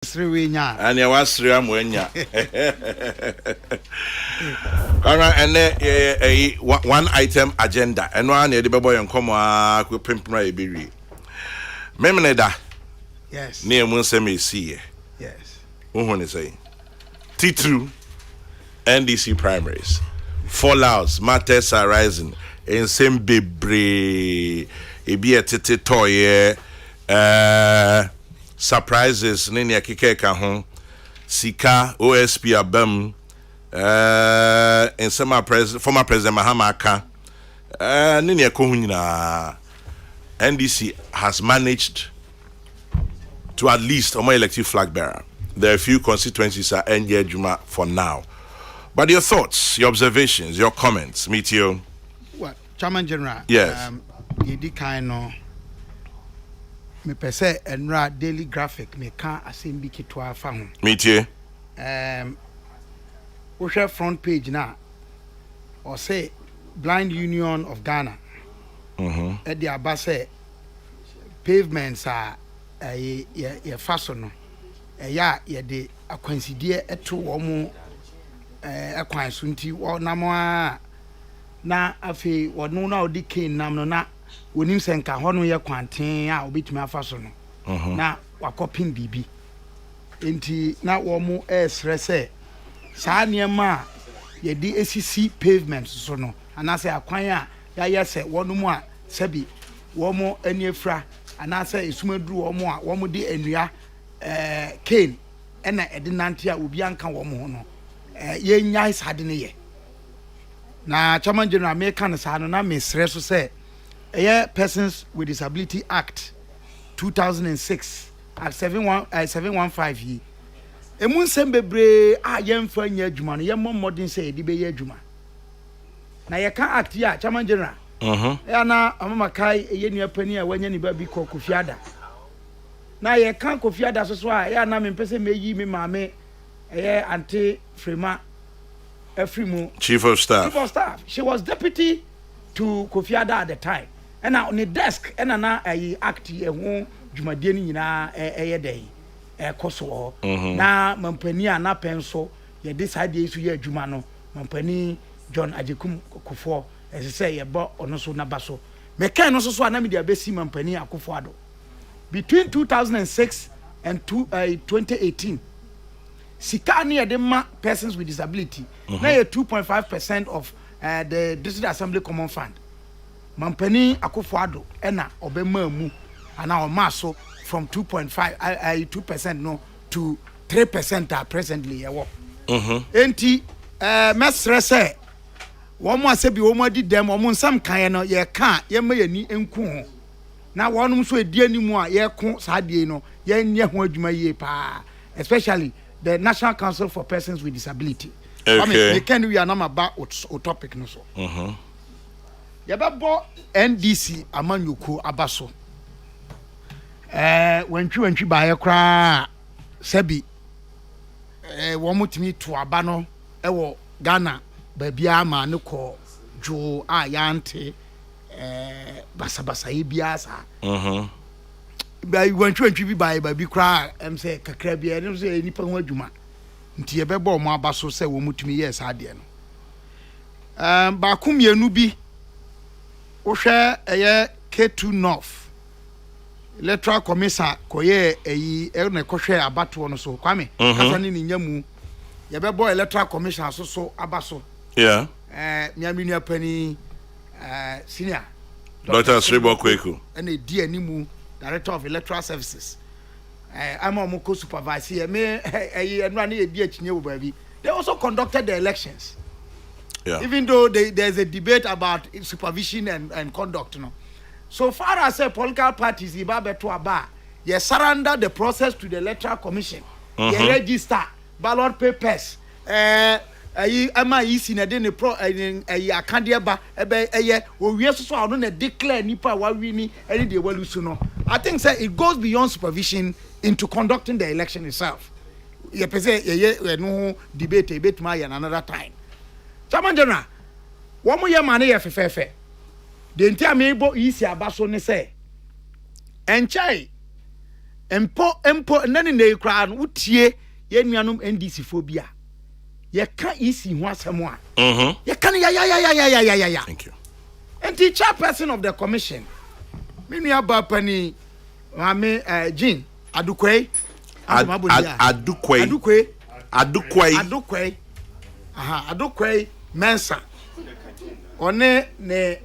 And you was 3 amwenya. And one item agenda. And one the boy and come we pimpra be. Memeneda. Yes. Near Munsemi see. Yes. Who say T2 NDC primaries. Fallouts, matters are rising. In same bebre. It be a tete toy. Surprises nini ya kikeka hon sika OSP abam in former president Mahama aka nini ya kohunina NDC has managed to at least omo elective flag bearer. There are a few constituencies are NJ Juma for now, but your thoughts, your observations, your comments, meet you. What Chairman General? Yes. Yedi kind me pese enra daily graphic me can asembi kitwa fa ho. Meet you. We share front page now. Or say Blind Union of Ghana. At the abase pavements are a fashion. Ya de akwansidie eto omo akwansunti wo namo na afi wono na odi kin nam no na wonim senka hono ye kwanten a obetumi afaso no na wakopin bibi enti na wo mo esrese saa niema ye di esisi pavements so no anase akwan a ya yese wono mu a sabi wo mo aniefra anase esumadu wo mo a wo mo di enua cane ena edinante a obi anka wo mo no ye nya sade ne ye na Chairman General me kan sa no na me sre so say Persons with Disability Act 2006 at 715 yi emun sem bebre a yemfa nya adwuma no yemmo modern say edi be ye adwuma na ye kan act ya Chairman General ya na amama kai ye nua pani a wanya ni ba bi kofiada na ye kan kofiada so a ya na me pese meyi me maame anti frema afrimu Chief of Staff. She was deputy to Kofiada at the time. And on the desk, and na act a home Jumadie nyina day koso na mampani na penso ye decide yesu ye adwuma no mampani John Ajekum Kofo as say ye bo ono so na baso me kan no so na me dia besi mampani Akofo ado between 2006 and 2018 sika na de ma persons with disability na ye 2.5% of the District Assembly Common Fund. Mampani Akofo ado ena obema mu ana o maso from 2.5% no to 3% presently yewo. Enti mesre se wo mo asebi wo mo di dem wo mo nsam kan no ye ka ye ma yani enku ho na wonum so edi animu a ye ko saade no ye nye ho adwuma yie pa especially the National Council for Persons with Disability. Okay. I mean, they can we are not about topic no so. Yababo NDC amanyuko abaso. Wentwi ba kra sebi wo mutimi to aba no ewo Ghana ba bia ma ne ko jo a yante basabasa ye bia sa. Ba wentwi ba bi kra say kakra bia no say nipa ho adwuma. Nti yebebo mo abaso se wo mutumi yes ade no. Ba kumienu bi wo hwe K2 North Electoral Commission koye na kohwe abato no so kwame kasane ni nyamu yebebo Electoral Commission so abaso yeah miaminu apani senior Dr. Sribo Kweku and di animu Director of Electoral Services I'm a moko supervisor me enwa na di achinye wo baby. They also conducted the elections. Yeah. Even though there's a debate about supervision and conduct, you know. So far as political parties, you surrender the process to the Electoral Commission. You register ballot papers. MIEC na den pro akande ba we so no na declare nipa wa wini any de walusu no. I think say it goes beyond supervision into conducting the election itself. You pese no debate ma another time. Chairman General, one more year money fefe. The entire mebo isi abaso ne say. Enchai empo nani na ekra no utie ye nuanom NDC phobia ye ka isi ho asem a ye kan ya thank you and the chairperson of the commission me nua ba pani mame Jean Adukwei Adukwei Mensa one ne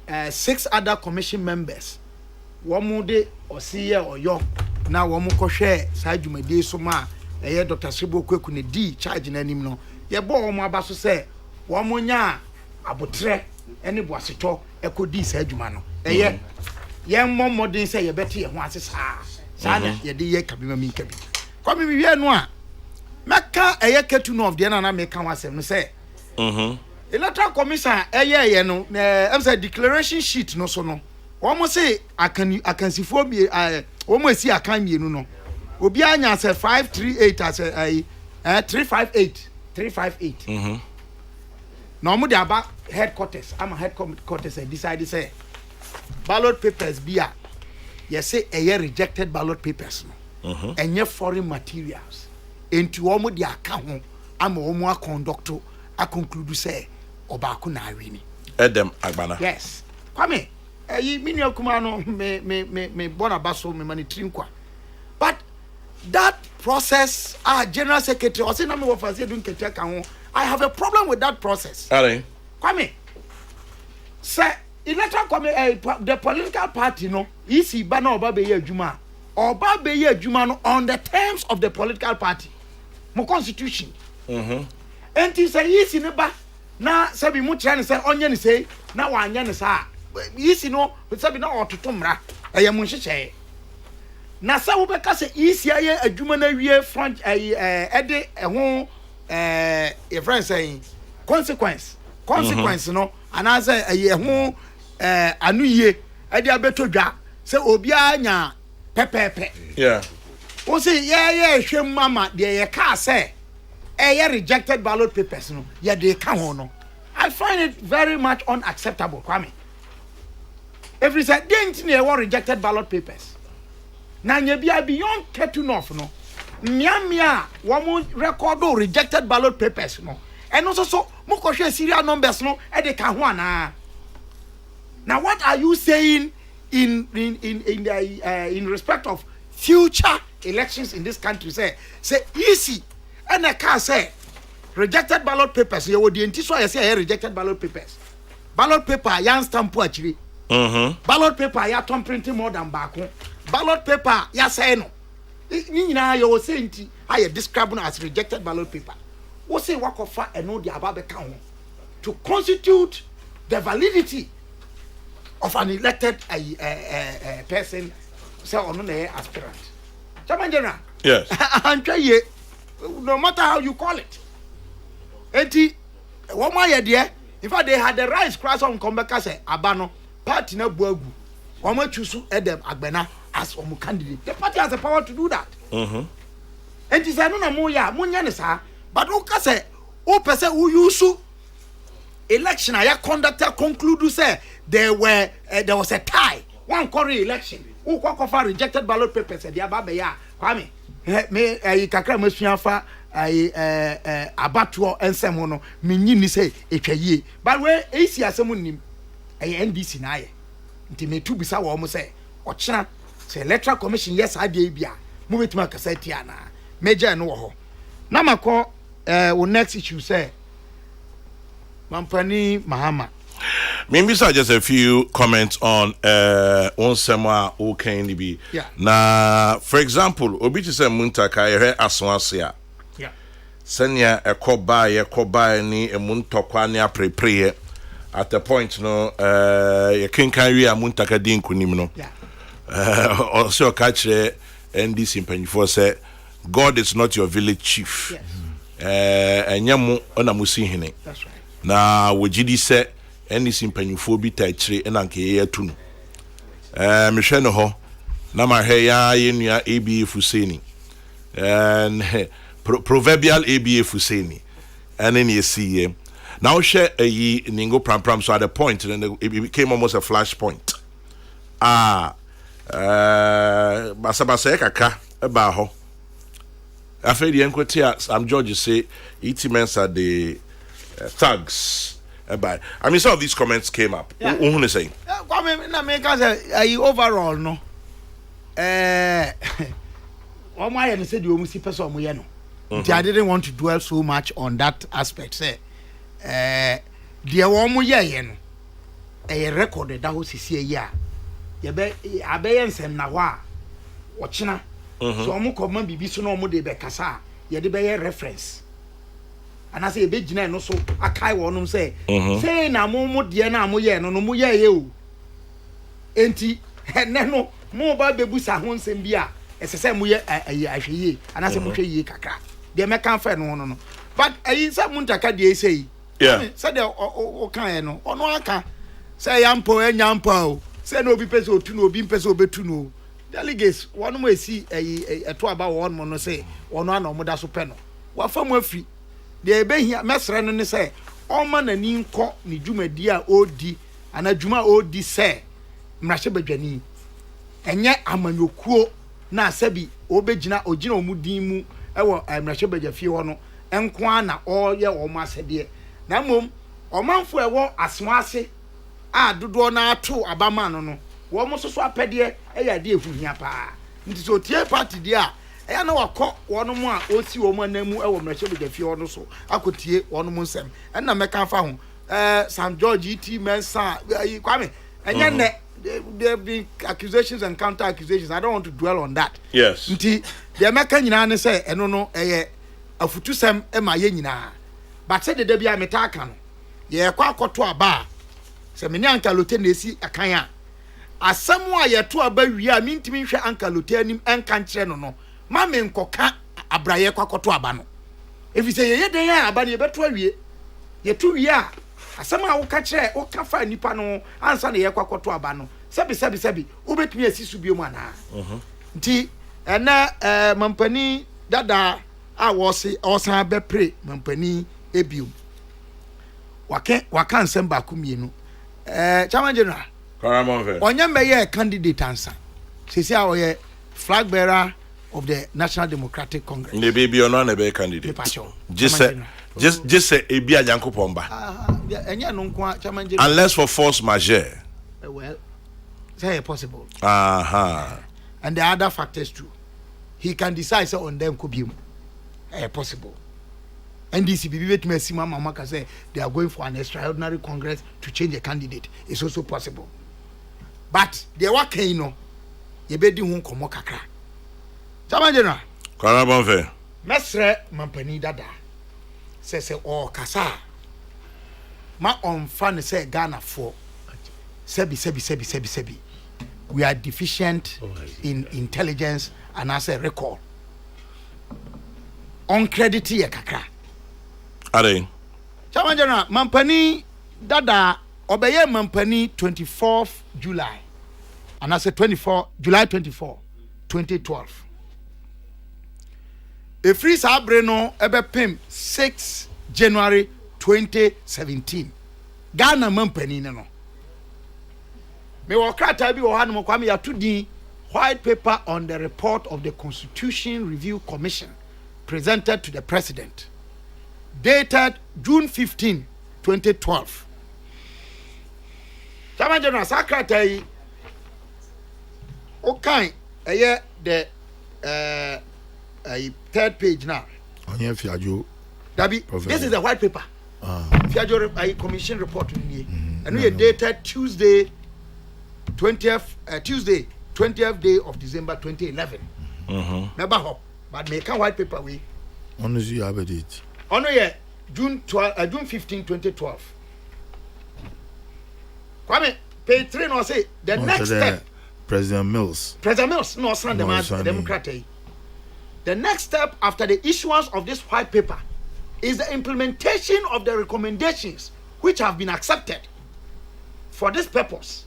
6 other commission members womu de osiye oyo na womu kohwe sa dwumade so ma Dr. Sibo Kweku ne di charge na anim no ye bo womu abaso se womu nya abotre ene boaseto ekodi sa adwuma no ye mmomodin se ye beti ye ho asesa sa na ye de ye kabima mi kabi kwa mi wie no a meka ketu no of the na meka wasem no se electoral commission ye no em say declaration sheet no so no womo say akansifo bi womo esi akan mienu no obi anya say 538 as 358 na omo de aba headquarters decide say ballot papers bia yes say rejected ballot papers no enye foreign materials enti womo de aka ho ama womo conduct a conclude say obaako na awini edem agbana yes kwame mini akuma no me bona baso me mani trinkwa but that process general secretary or say na me wo fase dun ketia kan ho I have a problem with that process ale kwame say electoral the political party no isi ba na oba be ye adwuma no on the terms of the political party mo constitution enti say isi ne ba na sabi mu kire ne say onye ne say na wanya ne sa isi no sabi na ototomra mu nhyehyɛ na sa wo beka say isi aye adwuma na wie front ede ho e friend say consequence no ana say ho anuye ede abetodwa say obi anya pepepe yeah wo say ye hwem mama de ye ka say rejected ballot papers no they can no I find it very much unacceptable kwame if you say didn't near rejected ballot papers na nya bia beyond ketu off no mia wo record rejected ballot papers no and also so mo ko hwe serial numbers no they can ho ana now what are you saying in respect of future elections in this country say easy and I can say rejected ballot papers you would so I say rejected ballot papers ballot paper yan stamp actually ballot paper ya tom printing more than back ballot paper ya say no ni nyina you say nti I describe no as rejected ballot paper we say work of and no the about count to constitute the validity of an elected person say on no aspirant Chairman General yes and try no matter how you call it. Enti one more year in fact they had the rights cross on Kombeka say abano party na buagu. One more choose Edem Agbena as omu candidate. The party has the power to do that. Enti say no na mo ya munya ne sa but o ka say o pese who use election aya conductor conclude say there was a tie one current election who kwa rejected ballot papers the ababe ya kwame me kakra masuafa abato ensem no menyini say etwaye but we esi asem nim NDC na aye nti me tu bisa wo mo say ochena say electoral commission yes ade bia mo betima kasa tia na meja no wo ho na makọ wo next issue say Mampani Mahama. Maybe just a few comments on on Sama Okanibi. Yeah. Na for example, Obiti se Muntaka ye aswasia. Yeah. Senya ekoba ni emuntokwa ni aprepre at the point no ye kenkan wi amuntaka din kunim no. Yeah. Also catch NDC mpanyifo say God is not your village chief. Yes. Enyamu ona musi hene. That's right. Na wogidi se NDC mpanyifo bi tachire na nke ye atu no mehwe no ho na ma hwe ya yenua ABA Fuseni proverbial ABA Fuseni and then you see now share ningo pram so at the point and it became almost a flashpoint basa kakra eba ho afei de enkwete a Sam George say Mensa the thugs eba. I mean some of these comments came up. Who is saying kwame na me ka say overall no omo aye no say the omu si person omo ye no. I didn't want to dwell so much on that aspect. Say, the woman ye no, a record that was see a year. You be abeyance and nawa, watchina. So omu command bibi so no mo de be kasa. Ye de be reference. And I say a big no so a kai wonum say na mo de na mo ye no mo ye ye o. Enti no mo ba bebusa ho nsem bia. Esese mo ye ahweye anase mo hwe ye kakra. De me kan fa no but ayi say muntaka de say say de o kan no ono aka say yampo enyampo o say no obi pese otu no obi pese obetu no delegates one mo esi eto aba one mo no say ono ana omo da so pe no wa fa mo afi de ebe hia mesre no ne say oma nani nko ni dwumadi a odi ana dwuma odi say mrahye badwani enye amanyokuo na asabi obegina ogina omudin mu ewo mrahye badwafie ho no enko ana oye omo asede na mom omanfo ewo asmoase a dodo na ato abama no wo mo soso apede eya de ehuhia pa nti so tie party dia eya na wakọ wono mu a osi wo mu anamu ewo mrahye badwafie ho no so akotie wono mu nsem enna meka fa ho Sam George Mensa kwame enya ne there have been accusations and counter accusations. I don't want to dwell on that. Yes. Nti the American nyina say eno no afutusem e ma ye nyina. But say the debia metaka no. Ye kwa akoto aba. Se me anka lote na esi akan a. Asem a ye to aba wi a mintimi hwe anka lote anim enka nkire no no. Ma me nkoka abraye kwa akoto aba no. If you say ye den ya aba ne ye beto awie. Ye to wi a asema wo ka kire wo ka fa nipa no ansa na ye kwakoto aba no sebi ubetumi asisu biom ana nti ena mampani dada a wo se osan be pre mampani ebiom waka nsem ba kumienu chairman general Karamonve onye meye candidate ansa sisi a oye flag bearer of the National Democratic Congress ne baby ono na be candidate just say ebi anyankopon ba enya no nko chairman general unless for force majeure well say possible and the other factors too he can decide so on them could be possible NDC bibi betime asima mama ka say they are going for an extraordinary congress to change a candidate. It's also possible but they work you know ye be di hu komo kakra chairman general Karamonve mesre mampani dada say o kasa ma on fan say Ghana for sebi we are deficient in intelligence and as a record on credit ye kakra are chairman general mampani dada obeye mampani 24th July and as a July 24 2012 a free sabre no ebe pim 6 January 2017 Ghana mampani no me wakata bi wo hanom kwame ya tudi white paper on the report of the Constitution Review Commission presented to the president dated June 15 2012 Chairman General Secretary okay the third page now onye fiajo Dabi this is the white paper fiajo commission report and we dated Tuesday 20th day of December 2011. Never hope, but make a white paper we. Ono you have it. Ono ye June 15, 2012. Kwame, page 3 no say the next step. President Mills No son the man Democrat. The next step after the issuance of this white paper is the implementation of the recommendations which have been accepted. For this purpose,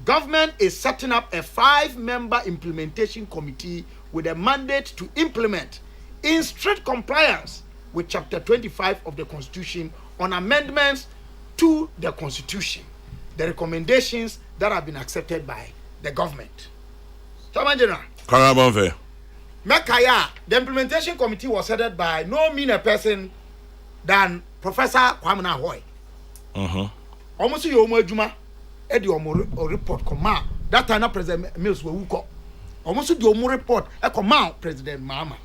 government is setting up a 5-member implementation committee with a mandate to implement in strict compliance with Chapter 25 of the Constitution on amendments to the Constitution, the recommendations that have been accepted by the government. Chairman General. Karabonfe. Mekaya, the implementation committee was headed by no meaner person than Professor Kwamina Hoy. Almost you omo adwuma e de omo report come that time President Mills we wuko. Almost the omo report e come President Mahama.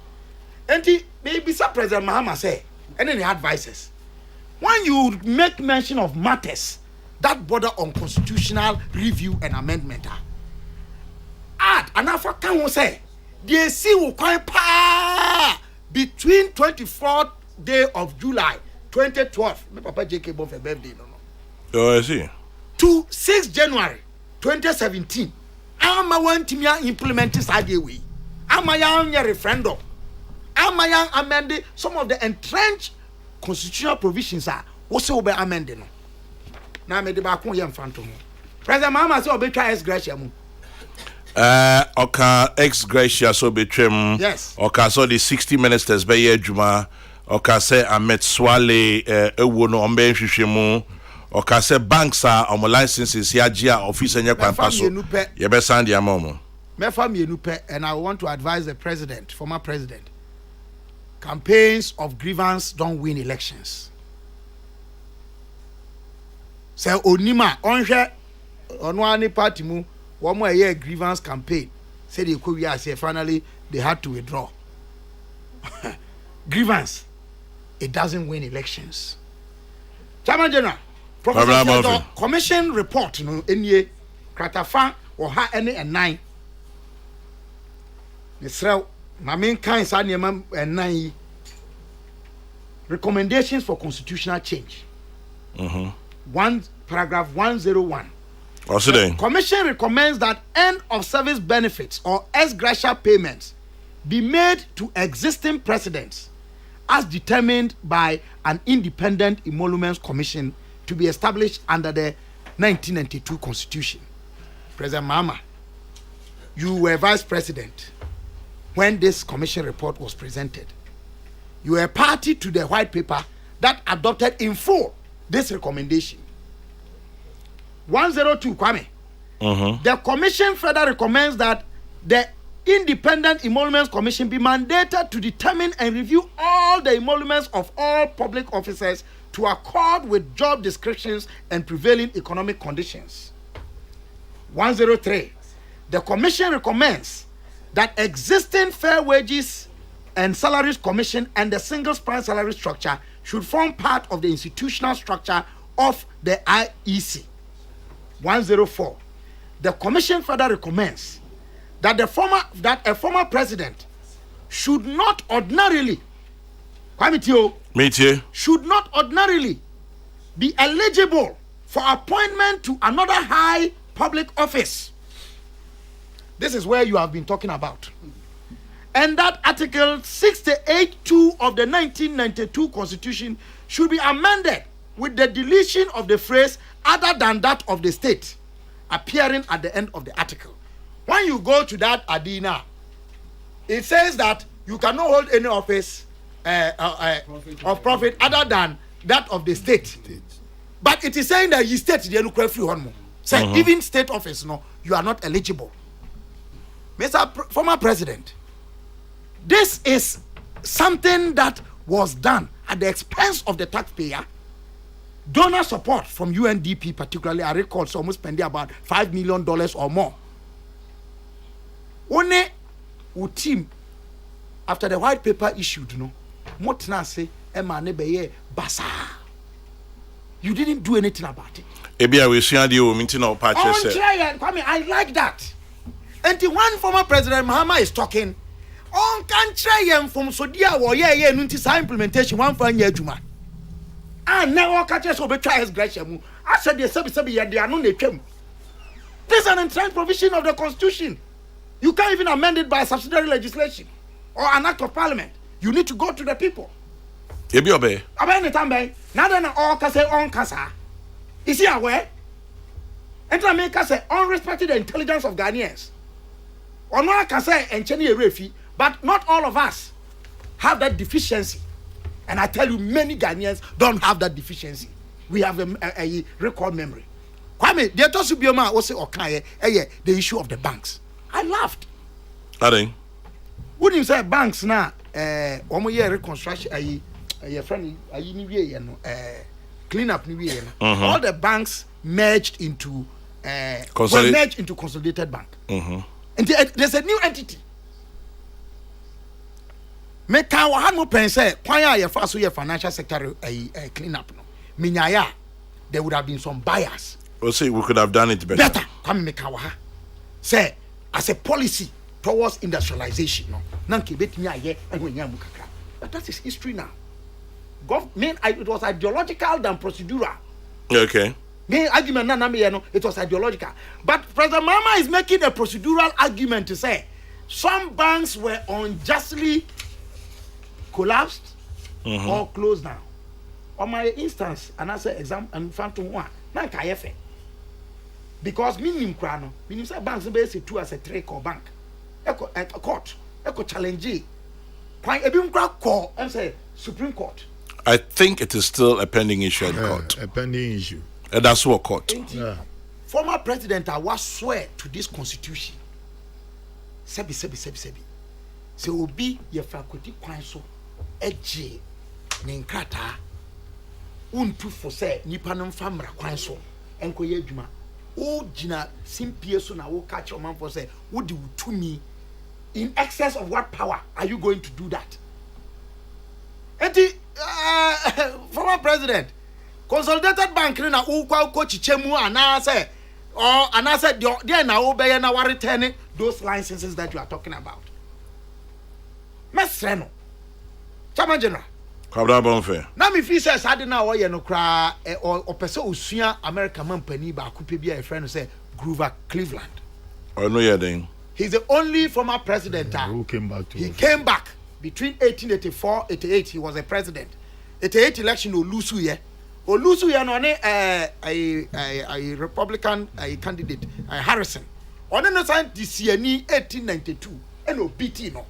Enti maybe sir President Mahama say any advices. When you make mention of matters that border on constitutional review and amendment, add an African will say the see will quite pa between 24th day of July 2012. My papa JK born for birthday no. Oh, I see. To 6 January 2017. Ama want to implement this idea way. Ama yang referendum. Ama yang amend some of the entrenched constitutional provisions are also be amended. Now me the back on yam phantom. President Mahama say obetwa ex gratia mu. Oka ex gratia so betwem. Yes. Oka so the 60 ministers be ye adwuma. Oka say Ahmed Swale ewo no ombe hwehwemu. Oka say banks are on licenses ya gia office enya kwampa so. Ye be sand ya momo. Me fami enupe, and I want to advise the president, former president. Campaigns of grievance don't win elections. Say onima onhwe ono ani party mu wo mo eye grievance campaign. Say they could say finally they had to withdraw. Grievance, it doesn't win elections. Chairman General, Professor Commission report no enye kratafa or ha any and 9. Nisrael my main kind sa niema and 9 recommendations for constitutional change. One paragraph 101. The Commission recommends that end of service benefits or ex gratia payments be made to existing presidents as determined by an independent emoluments commission to be established under the 1992 Constitution. President Mahama, you were vice president when this commission report was presented. You were party to the white paper that adopted in full this recommendation. 102, Kwame. The commission further recommends that the Independent Emoluments Commission be mandated to determine and review all the emoluments of all public officers to accord with job descriptions and prevailing economic conditions. 103. The commission recommends that existing fair wages and salaries commission and the single span salary structure should form part of the institutional structure of the IEC. 104. The commission further recommends that a former president should not ordinarily should not ordinarily be eligible for appointment to another high public office. This is where you have been talking about. And that Article 68(2) of the 1992 Constitution should be amended with the deletion of the phrase other than that of the state appearing at the end of the article. When you go to that Adina, it says that you cannot hold any office of profit other than that of the state. But it is saying that you state the free one more. Say even state office, no, you are not eligible. Mr. Former President, this is something that was done at the expense of the taxpayer. Donor support from UNDP, particularly, I recall, almost spending about $5 million or more. Only our team, after the white paper issued, Motna say, Emma Nebeye Basa. You didn't do anything about it. I like that. And the one former President Mahama is talking, on can try from Sodia or yeah, implementation one for Yajuma. I never catch us over trials, Gresham. I said, they are not a term. This is an entrenched provision of the Constitution. You can't even amend it by subsidiary legislation or an act of parliament. You need to go to the people. Ebi obey. Abay time now then all can say on kasa. Is he aware? And I make us say unrespected the intelligence of Ghanaians. Or no can say and Chenny refi, but not all of us have that deficiency. And I tell you, many Ghanaians don't have that deficiency. We have a record memory. Kwame, they told you also okay, the issue of the banks. I laughed. Are they? Wouldn't you say banks now? 1 year reconstruction. Your friend, clean up new year. All the banks merged into consolidated bank. And there's a new entity. Make our hand open say, why are you first year financial sector clean up? No, Minyaya, there would have been some buyers. We'll see, we could have done it better. Better, come make our say as a policy towards industrialization. No, Nanki bet me aye and when yamukaka. But that is history now. It was ideological than procedural. Okay. The argument it was ideological. But President Mama is making a procedural argument to say some banks were unjustly collapsed or closed down. On my instance, and I say exam and phantom one, not KFA. Because minimum crano, minimum banks basically two as a trick or bank. A court, challenge. Quite a big call and say Supreme Court. I think it is still a pending issue at the court. A pending issue. And that's what court. Former president, I was swear to this constitution. Sebi. So will be your faculty council, edge, Ninkata, untu for say, Nipanum famra council, and Koyejuma. Oh, Gina, Simpiaso, na will catch your man for say, would you to me in excess of what power are you going to do that? And the former president, consolidated bank na ukwa coach chemu anase or anase there na obey na returning those licenses that you are talking about. Mesreno. Chairman General. Kabra bonfe. Na me fi say sade na wo ye no kra or person osua American man pani ba ko pe bia a friend say Grover Cleveland. Oh no then. He's the only former president who came back to he came back between 1884-88 he was a president. 88 election Olusu ye no ne a Republican candidate Harrison. On no sign this year 1892 and OBT no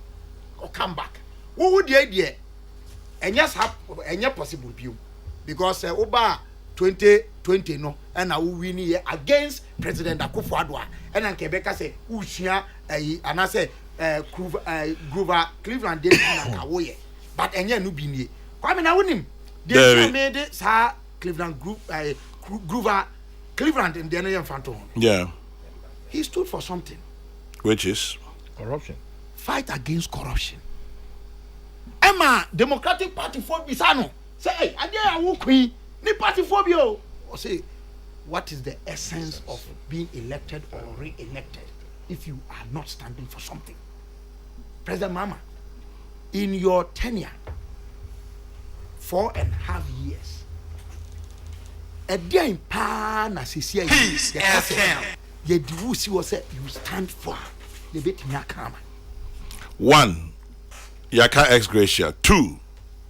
or come back. What would the idea? And yes, and possible view because Oba 2020 no and now we win against President Akufo-Addo and then Quebec say Ushia and I say Grover Cleveland did Kawoye but enya no bi nie kwame na wonim they made it sir Cleveland group Grover Cleveland in the name Phantom. Yeah, he stood for something which is corruption. Fight against corruption. Emma Democratic Party for Bisano say hey I will queen ni party phobia or say what is the essence of being elected or re-elected if you are not standing for something? President Mama, in your tenure 4.5 years a day in pa na sisia ye diwu si was say you stand for the bit nyakama. 1 Yaka ex gratia. 2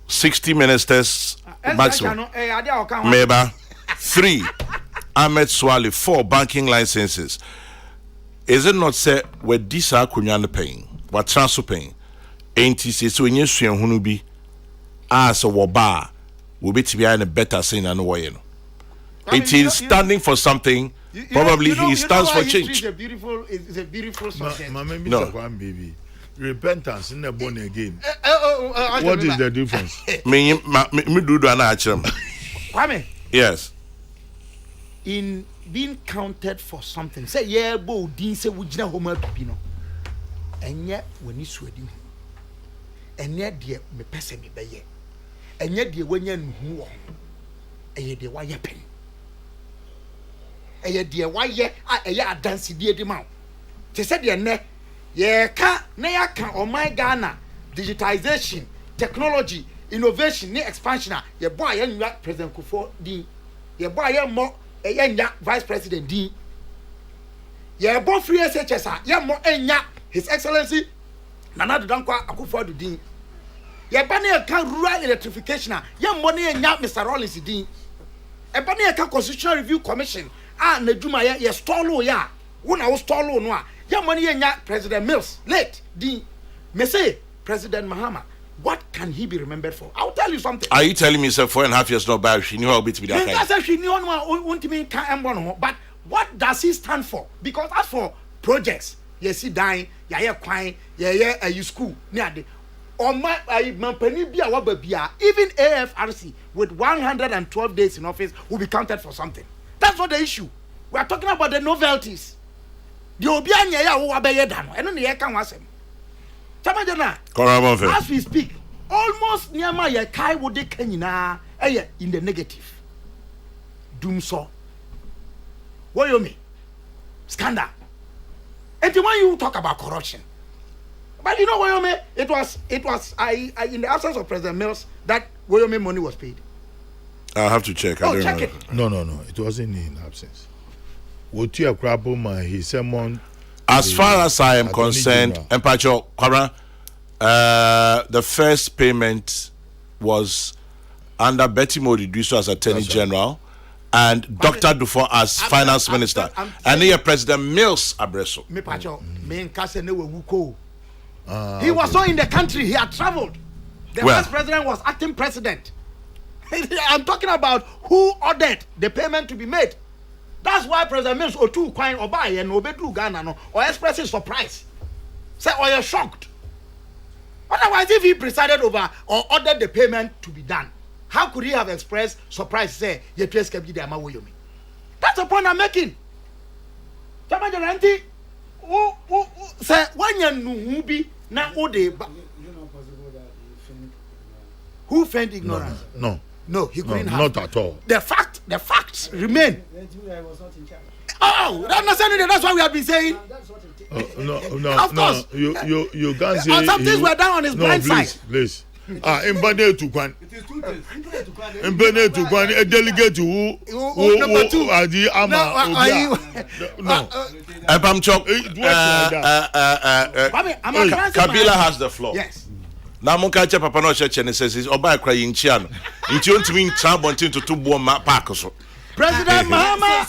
60 ministers maximum. Meba. 3 Ahmed Swale. 4 banking licenses. Is it not said where these are kunyan paying? What transfer paying? Ain't he so when you see Hunubi as a waba will be to be in a better scene than way. It is standing for something. Probably he stands for change. It's a beautiful subject. No, baby. Repentance in the born again. What is the difference? Me do an actually. Kwame. Yes. In being counted for something, say yeah, bo din say wujina homa bibino. Enye wani suadi. Enye de me pese me beye. Enye de wanya nhu wo. Eye de wa ye pen. Eye de wa ye a eye adansi de de ma. Te say de ne ye ka na ya ka o my Ghana digitization, technology, innovation, ni expansion ye boy ye nwa President Kufuor din. Ye boy ye mo enya vice president din. Ye bo free SHS ye mo enya His Excellency Nana Addo Dankwa Akufo-Addo din. Ye ba na ka rural electrification ye mo na enya Mr. Rollins din. E ba na ka Constitutional Review Commission na djuma ye stall ya. Wo na wo stall no a ye mo na enya President Mills late din. Me say President Mahama, what can he be remembered for? I'll tell you something. Are you telling me, sir, 4.5 years not bad? She knew how to be that kind. She knew but what does he stand for? Because as for projects, you see dying, yɛayɛ kwan yɛyɛ ayi school ne ade ɔma mampani bi a waba bia even AFRC with 112 days in office will be counted for something. That's not the issue. We are talking about the novelties. The obi anya ya wo abɛyɛ da no ɛno ne yɛka ho asɛm. Chamajana, as we speak, almost niama yɛ kai wo de ka nyinaa ɛyɛ in the negative. Doom so. What you mean? Scandal. And when you talk about corruption, but you know what you mean? It was I in the absence of President Mills that Wyoming money was paid. I'll have to check. Oh, check it. No. It wasn't in absence. What you have my his sermon. As far as I am concerned, Empacho Kwara, the first payment was under Betty Modiduso as Attorney General. And Dr. Dufour as Finance Minister. And here President Mills Abreso. He was not in the country, he had traveled. The first president was acting president. I'm talking about who ordered the payment to be made. That's why President Mills or two coin or buy and obedu Ghana no or expressing surprise. Say or you're shocked. Otherwise, if he presided over or ordered the payment to be done, how could he have expressed surprise? Say, that's the point I'm making. Say, when you know be now, who feigned ignorance? No, he couldn't have. Not at all. The facts remain. Oh, that's why we have been saying. No. Of course. You can't say. Some things were done on his blind side. Please. Mbane Tukwan. Mbane Tukwan, a delegate who number two. Adi Ama. No. Kabila has the floor. Yes. Now Munkacha Papa no church and says Oba crying chiano. Into mean Trabontin to 2 bomb park so. President Mahama.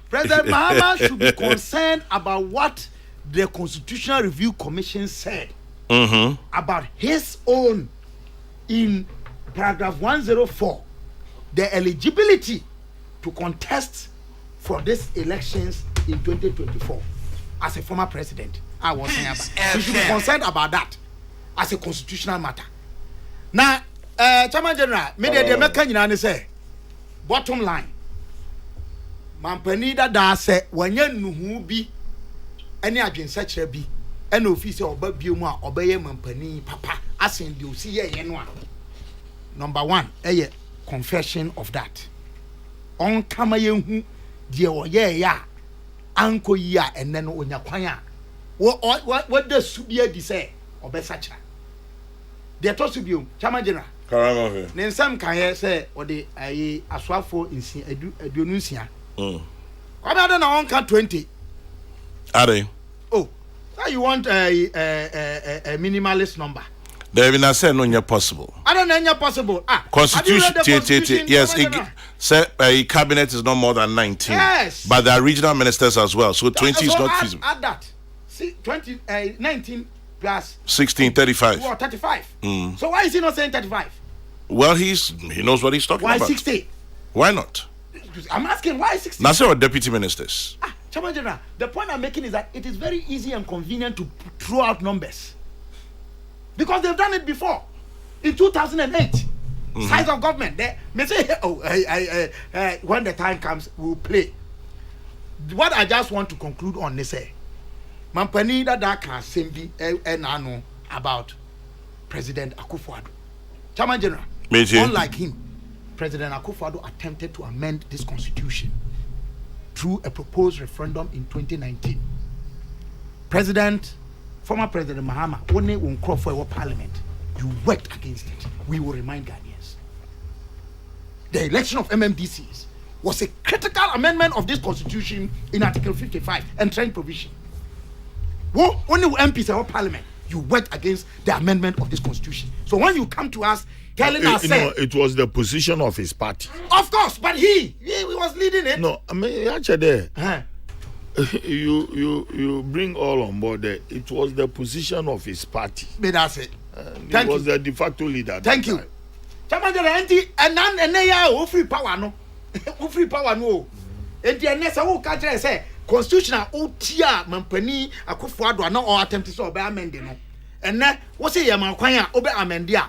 President Mahama should be concerned about what the Constitutional Review Commission said about his own in paragraph 104, the eligibility to contest for these elections in 2024 as a former president. I was saying about. He should be concerned about that as a constitutional matter. Now, Chairman General, me say, bottom line, Mampanida da say when you know be any against such a be an officer or Biuma obey Mampani Papa as in you see ye Number one, a confession of that. On Kamayu, dear ya, Uncle ya, and then on your choir. What does Subia say or Bessacha? They are told to be Chairman General. Then some can say, or the Aswafo in Dunusia. I don't know, 20. Are they? Oh, now you want a minimalist number? There will not say no possible. I don't know possible. Constitution, yes. Say a cabinet is not more than 19. Yes. But there are regional ministers as well, so 20 is not feasible. Add that. See, 19 plus 16, 35. Or 35. So why is he not saying 35? Well, he knows what he's talking about. Why 60? Why not? I'm asking why 60? Now, say what deputy ministers. Chairman General, the point I'm making is that it is very easy and convenient to throw out numbers. Because they've done it before. In 2008, size of government. They may say, when the time comes, we'll play. What I just want to conclude on this, Mampani that can send and about President Akufo-Addo. Chairman General, unlike him, President Akufo-Addo attempted to amend this constitution through a proposed referendum in 2019. Former President Mahama, only won't call for our parliament. You worked against it. We will remind Ghanaians. The election of MMDCs was a critical amendment of this constitution in Article 55, entrenched provision. Only MPs in our parliament, you worked against the amendment of this constitution. So when you come to us telling us, it was the position of his party. Of course, but he was leading it. No, I mean, actually, you bring all on board there. It was the position of his party. But that's it. He was the de facto leader. Thank you. Free power no. Free power no. And the next who catch say constitutional otia mampani Akufo-Addo na or attempt to obey amend no ene wo say yema kwan a obey amend a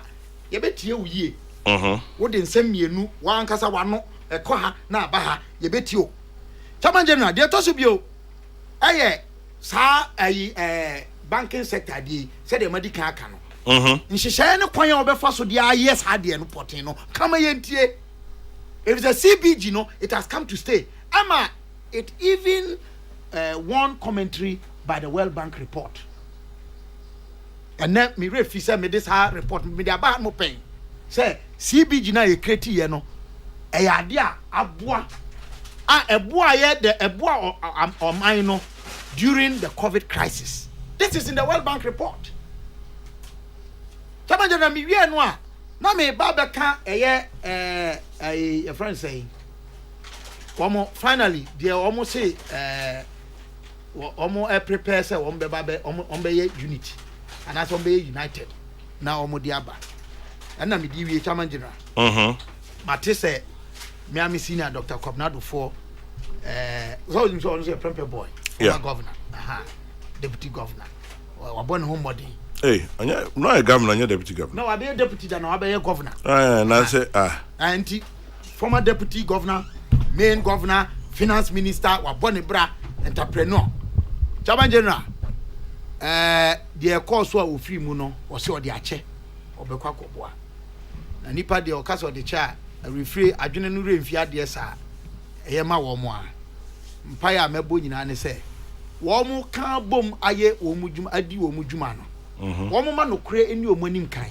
ye betie wo yie wo de nsem mienu wa ankasa wano ekọ ha na aba ha ye betie o chairman general de to so bio aye sa ayi banking sector di say the medical aka no nhihye ne kwan a obefa so dia yes ha de no potin no kama yentie if it's a CBG no it has come to stay ama it even one commentary by the World Bank report and then me refi say me this report me dey about mo pen say CBG na ye create ye no e ya de a aboa eboa ye the eboa oman no during the COVID crisis. This is in the World Bank report. Tamajana mi wie no a na me ba beka a friend say finally they almost say prepare say be unity and as be united now di aba and na me di wie chairman general mate say me am senior Dr. Kokrokoo for so say prepare boy governor deputy governor or born home body. Hey, no a governor, no deputy governor. No, I be a deputy than I be a governor. And former deputy governor, main governor, finance minister, or Bonnie-Bra entrepreneur. Chairman General, the course wa free muno or so the ache or Bekwako boa. And nipa de okas of the chair, a refrain, I didn't know if you had the sir. Yema womoa. Mpaya mebo nyina ne say. Womu kan bom aye omujum adi omujuma no. Womu ma no kure eni omanim kan.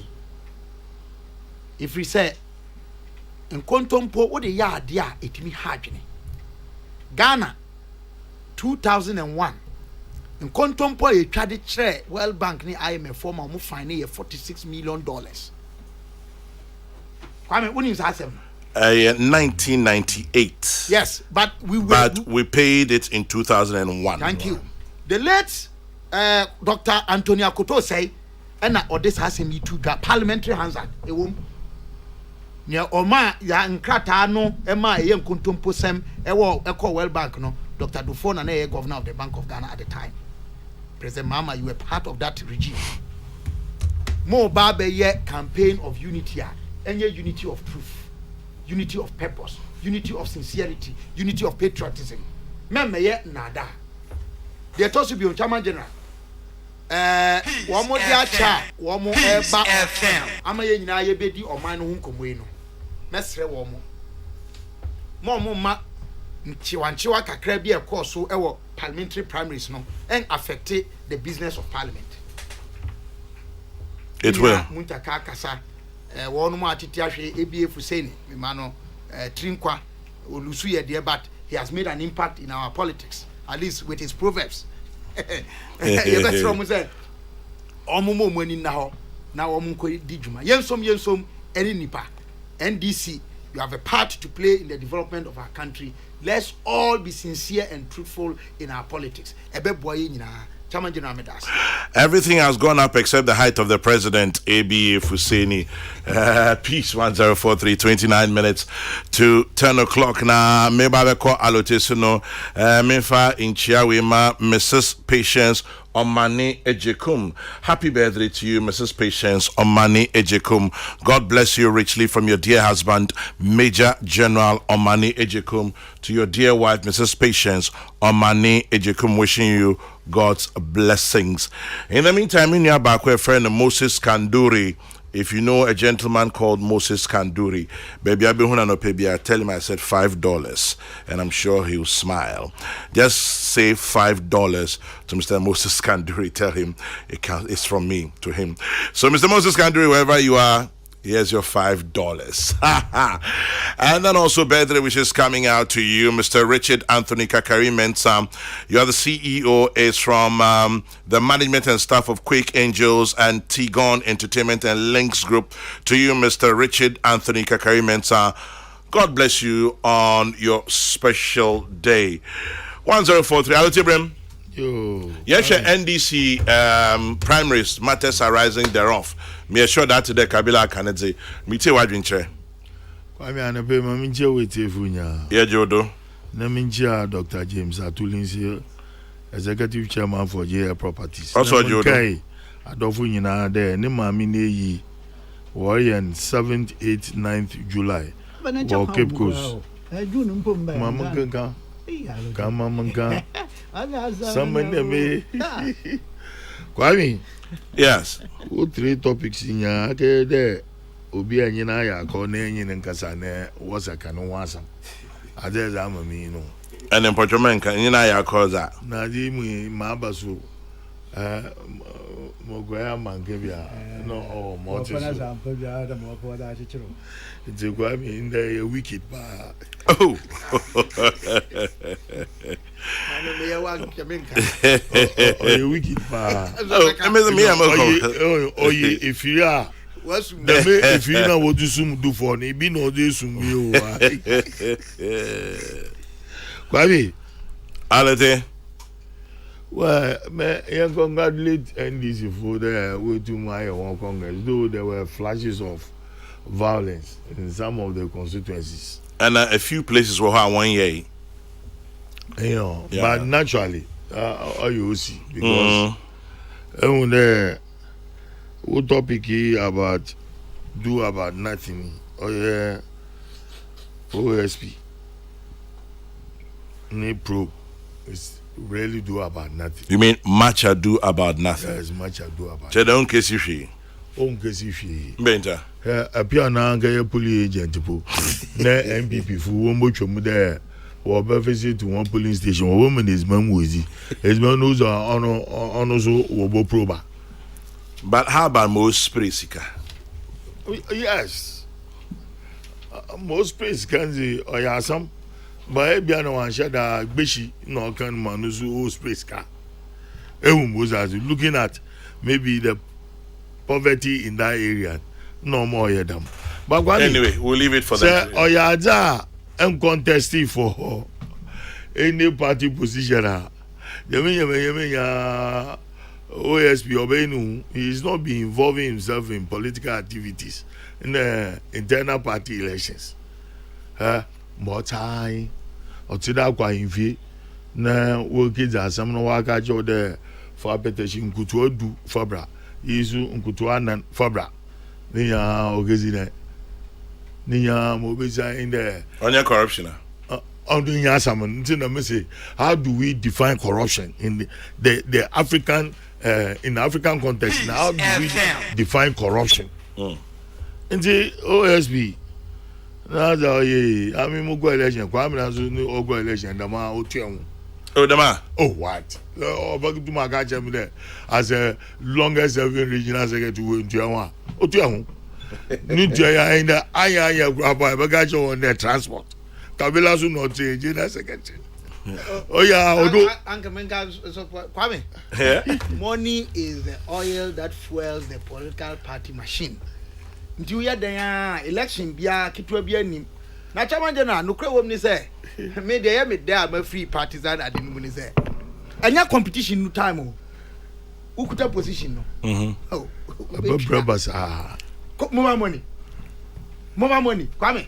If we say nkontompo wo de ya ade a etimi ha adwene. Ghana 2001 nkontompo e twade kire World Bank ni IMF form mo fine ye $46 million. Kwame woni nsasem 1998. Yes, but we paid it in 2001. Thank you. The late Dr. Anthony Akoto say, and this has me to parliamentary hazard. Near Oma ya nkrata no ema ye nkontompo sem ewo eko World Bank no Dr. Dufo na ye governor of the Bank of Ghana at the time. President Mama, you were part of that regime. Mo ba be ye campaign of unity and unity of truth. Unity of purpose, unity of sincerity, unity of patriotism. Memeye nada. They told to be on Chairman General. Womo dia cha, womo eba. Amaye nyina ye bedi oman no nkomwe no. Mesre womo. Mo ma nchiwa kakra bi e course so ewo parliamentary primaries no and affect the business of parliament. It will. Muntaka kasa one more atiti ahwe ABF saying Mimano Trinkwa Olusu ye there, but he has made an impact in our politics, at least with his proverbs. You best from say omumo money now omunko di djuma yensom any nipa NDC, you have a part to play in the development of our country. Let's all be sincere and truthful in our politics. Ebe boye nyina. Everything has gone up except the height of the president, ABA Fuseni. Peace 1043, 29 minutes to 10 o'clock. Now, Mebabeko Alotesuno, Mefa in Chiawima, Mrs. Patience Omani Ejekum. Happy birthday to you, Mrs. Patience Omani Ejekum. God bless you richly from your dear husband, Major General Omani Ejekum, to your dear wife, Mrs. Patience Omani Ejekum, wishing you God's blessings. In the meantime, in your back, friend Moses Kanduri. If you know a gentleman called Moses Kanduri, baby, I tell him I said $5, and I'm sure he'll smile. Just say $5 to Mr. Moses Kanduri. Tell him it's from me to him. So, Mr. Moses Kanduri, wherever you are, here's your $5. And then also birthday wishes coming out to you, Mr. Richard Anthony Kakari Mensah. You are the CEO, is from the management and staff of Quake Angels and Tigon Entertainment and Links Group. To you, Mr. Richard Anthony Kakari Mensah. God bless you on your special day. 1043, Aloti Brim. Yes, NDC primaries matters arising thereof. Me assure that today Kabila Kanedze. Me tell what you say. Kwame anabe mami nche wete funya. Yeah, Jodo. Naminja Dr. James Atulinsi, Executive Chairman for JL Properties. Also, Jodo. Adolfo nyina there ne maami ne yi warrior 7th 8th 9th July or Cape Coast mama kanka kama manka somebody me Kwame. Yes. Who 3 topics in ya ke there obi anyina ya ko na enyin nkasa na wasa kanu wasa ade za mami no And in Portugal, you know, I call that. na di mu mabaso Mogoya Mankebia, no, more. It's a Kwame in the wicked bar. Oh, A wicked bar. Oh, If you are, if you know what you do for me, be no this. Kwame, Alate. well, I congratulate NDC for the way to my own Congress, though there were flashes of violence in some of the constituencies. And a few places were 1 year. You know, Yeah. but naturally, you see, because when the what topic about do about nothing, yeah, OSP, ne probe is really do about nothing. You mean much ado about nothing? There's much ado about. Say don't case you she. Onkesi fi. Benta. Appear na nga police agent po. Na MPP fu wo mo twom there. Wo be visit to one polling station. Wo woman is man wozi. Is man knows on so wo bo proba. But how about most Prisika? Yes. Most praise can say oyasam. But e bia na wan sha da gbeshi no kan man so o praise ka. Was as looking at maybe the poverty in that area. No more yet them. But Anyway, we'll leave it for that. them. Oyaja and contesting for any party position. OSP Obenu, he is not be involving himself in political activities in the internal party elections. More time or to that kwa infi na working as some no waka jo there for petition kutu do fabra isu nkutu anan fabra ni ya ogezine ni ya mobisa in there On your corruption. on the yasaman ntina me say how do we define corruption in the African in the African context now how do we define corruption in the OSB na da ye ami mo go election kwa mi na so ni go election da ma o tuan Oh, Dama. oh what obagu to ma ga chem there as a longest serving regional secretary we tuan o tuan ni tuan ya in the aya graba ba ga cho on the transport kabila so no change na secretary oh yeah odo Uncle Menga, so Kwame. Yeah. Money is the oil that fuels the political party machine. Nti we dan election bia kitwa bia nim. Na chama je na no kra wom ni say me dey me dey am free partisan adenu ni say. Anya competition no time o. Ukuta position no. Oh. brabas ah Mobile money. Kwame.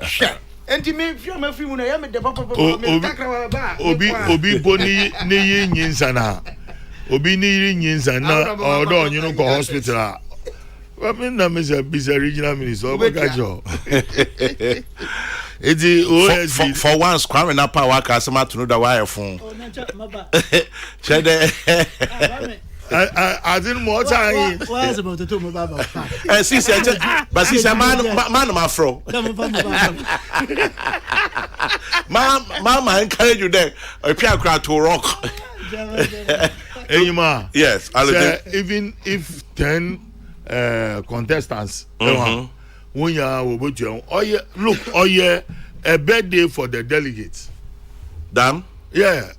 Sure. Enti me fi am free mu na ya me dey papa me takra ba. obi boni ne ye nyinsa na obi ni yiri nyinsa na odo onyu ko hospital I mean, I'm a regional minister. For once, Kwame Napa waka asema to know the wire phone. I didn't more time. What's about to me baba? And she said, but she said, man, my fro. Mama encourage you there. A piano crowd to rock. Yes, even if 10 contestants when you are look a birthday for the delegates. Damn. Yeah,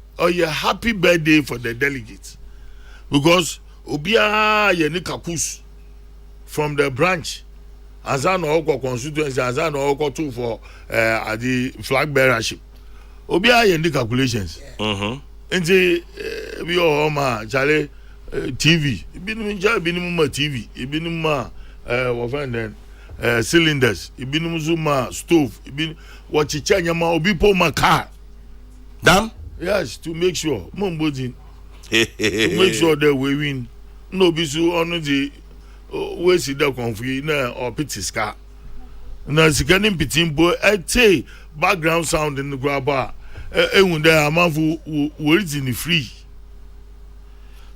happy birthday for the delegates. Because Obia Yenikakus from the branch Azan Oko constituency, Azan Oko too for the flag bearership. Obia Yendi calculations. And the we all ma Charlie TV. Binuma TV. Binuma then cylinders ibinum zuma stove ibin wachicha nyama obi po ma car Dam? yes to make sure to make sure that we win no be so on the we see that conflict na or pity ska na sikani pitimbo say background sound in the grabber ehun there amanfo we reason free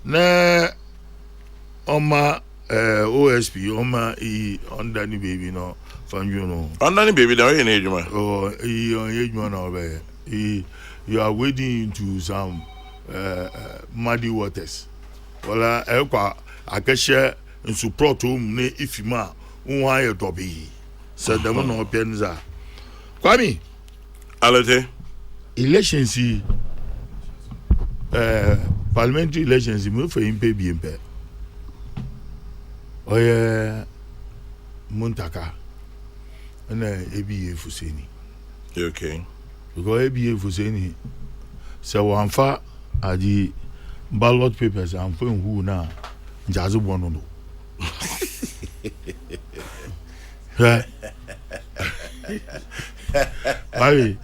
na oma OSP oma under the baby no from you know Under the baby now in age man. oh age man over you are wading into some muddy waters wala ekwa akehye support ne ifima won aye dobi said them no penza kwami Alete. elections parliamentary elections mo fe impe bi impe oye muntaka na ebi efuseni Okay. because ebi efuseni se wanfa adi ballot papers and for who na njazu bono no Aye,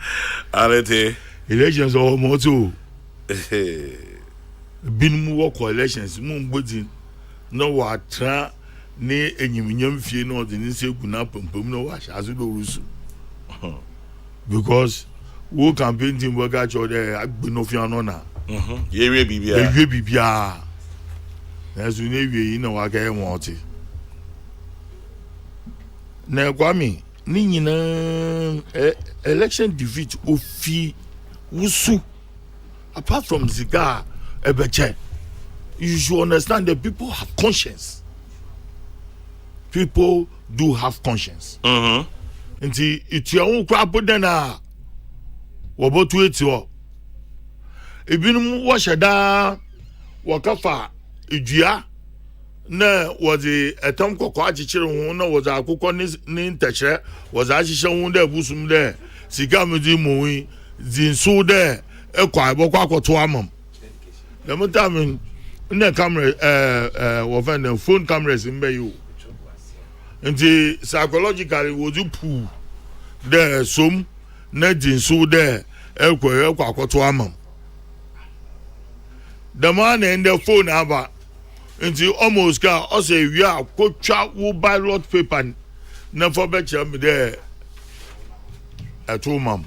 Alete. elections or moto bin work elections mun gbodi no wa tra ni enyimnyam fie no de nse guna pompom no wa shazu do rusu because wo campaign team wo ga cho de agbeno fi ano na Yewe bibia. ewe bibia ezu na ewe yi na wa ga enwoti na kwami ni nyina election defeat ofi wusu apart from ziga ebeche you should understand that people have conscience. People do have conscience. Nti itu ya won kwa bodana wobotu etio ebinum wo hyeda wakafa edua na wozi etam kokko achichire ho na wozi akukọ ni ntachire wozi achiche ho da busum de sika medi mowi zinso de ekwa abokwa akoto amam the meantime na camera wo find phone cameras in bayu nti psychologically would you pull there some na jinso there ekwa akoto amam the man in the phone aba nti almost ka o say we are kwotwa wo ballot paper na for be cham there at home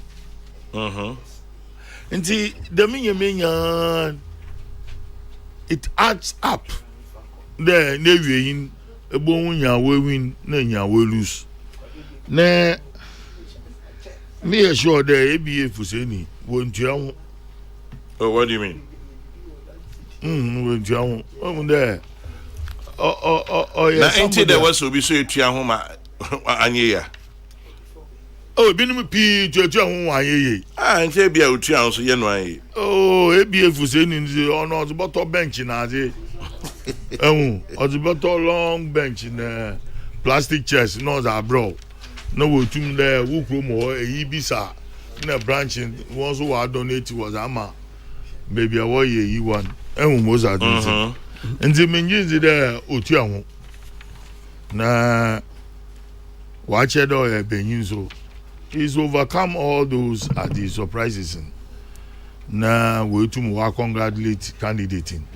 nti the menya it adds up there na wieyin ebo nya we win na nya we lose na me sure there eba fuseni wontua ho. Oh, what do you mean? Wontua ho there Na enti there was obi so etua ho ma anye ya. Oh, binum pi tuatua ho anyeye. Enti bia otua ho so ye no anye. Oh, eba fuseni nzi ono the bottom bench na ade. Or the bottom long bench na plastic chairs no za bro. No we tum there wo kromo e bisa na branching once we donate was ama maybe a ye one mo za do nti menji there otua ho na wa che do e benyin so is overcome all those at the surprises na we tum wa congratulate candidating.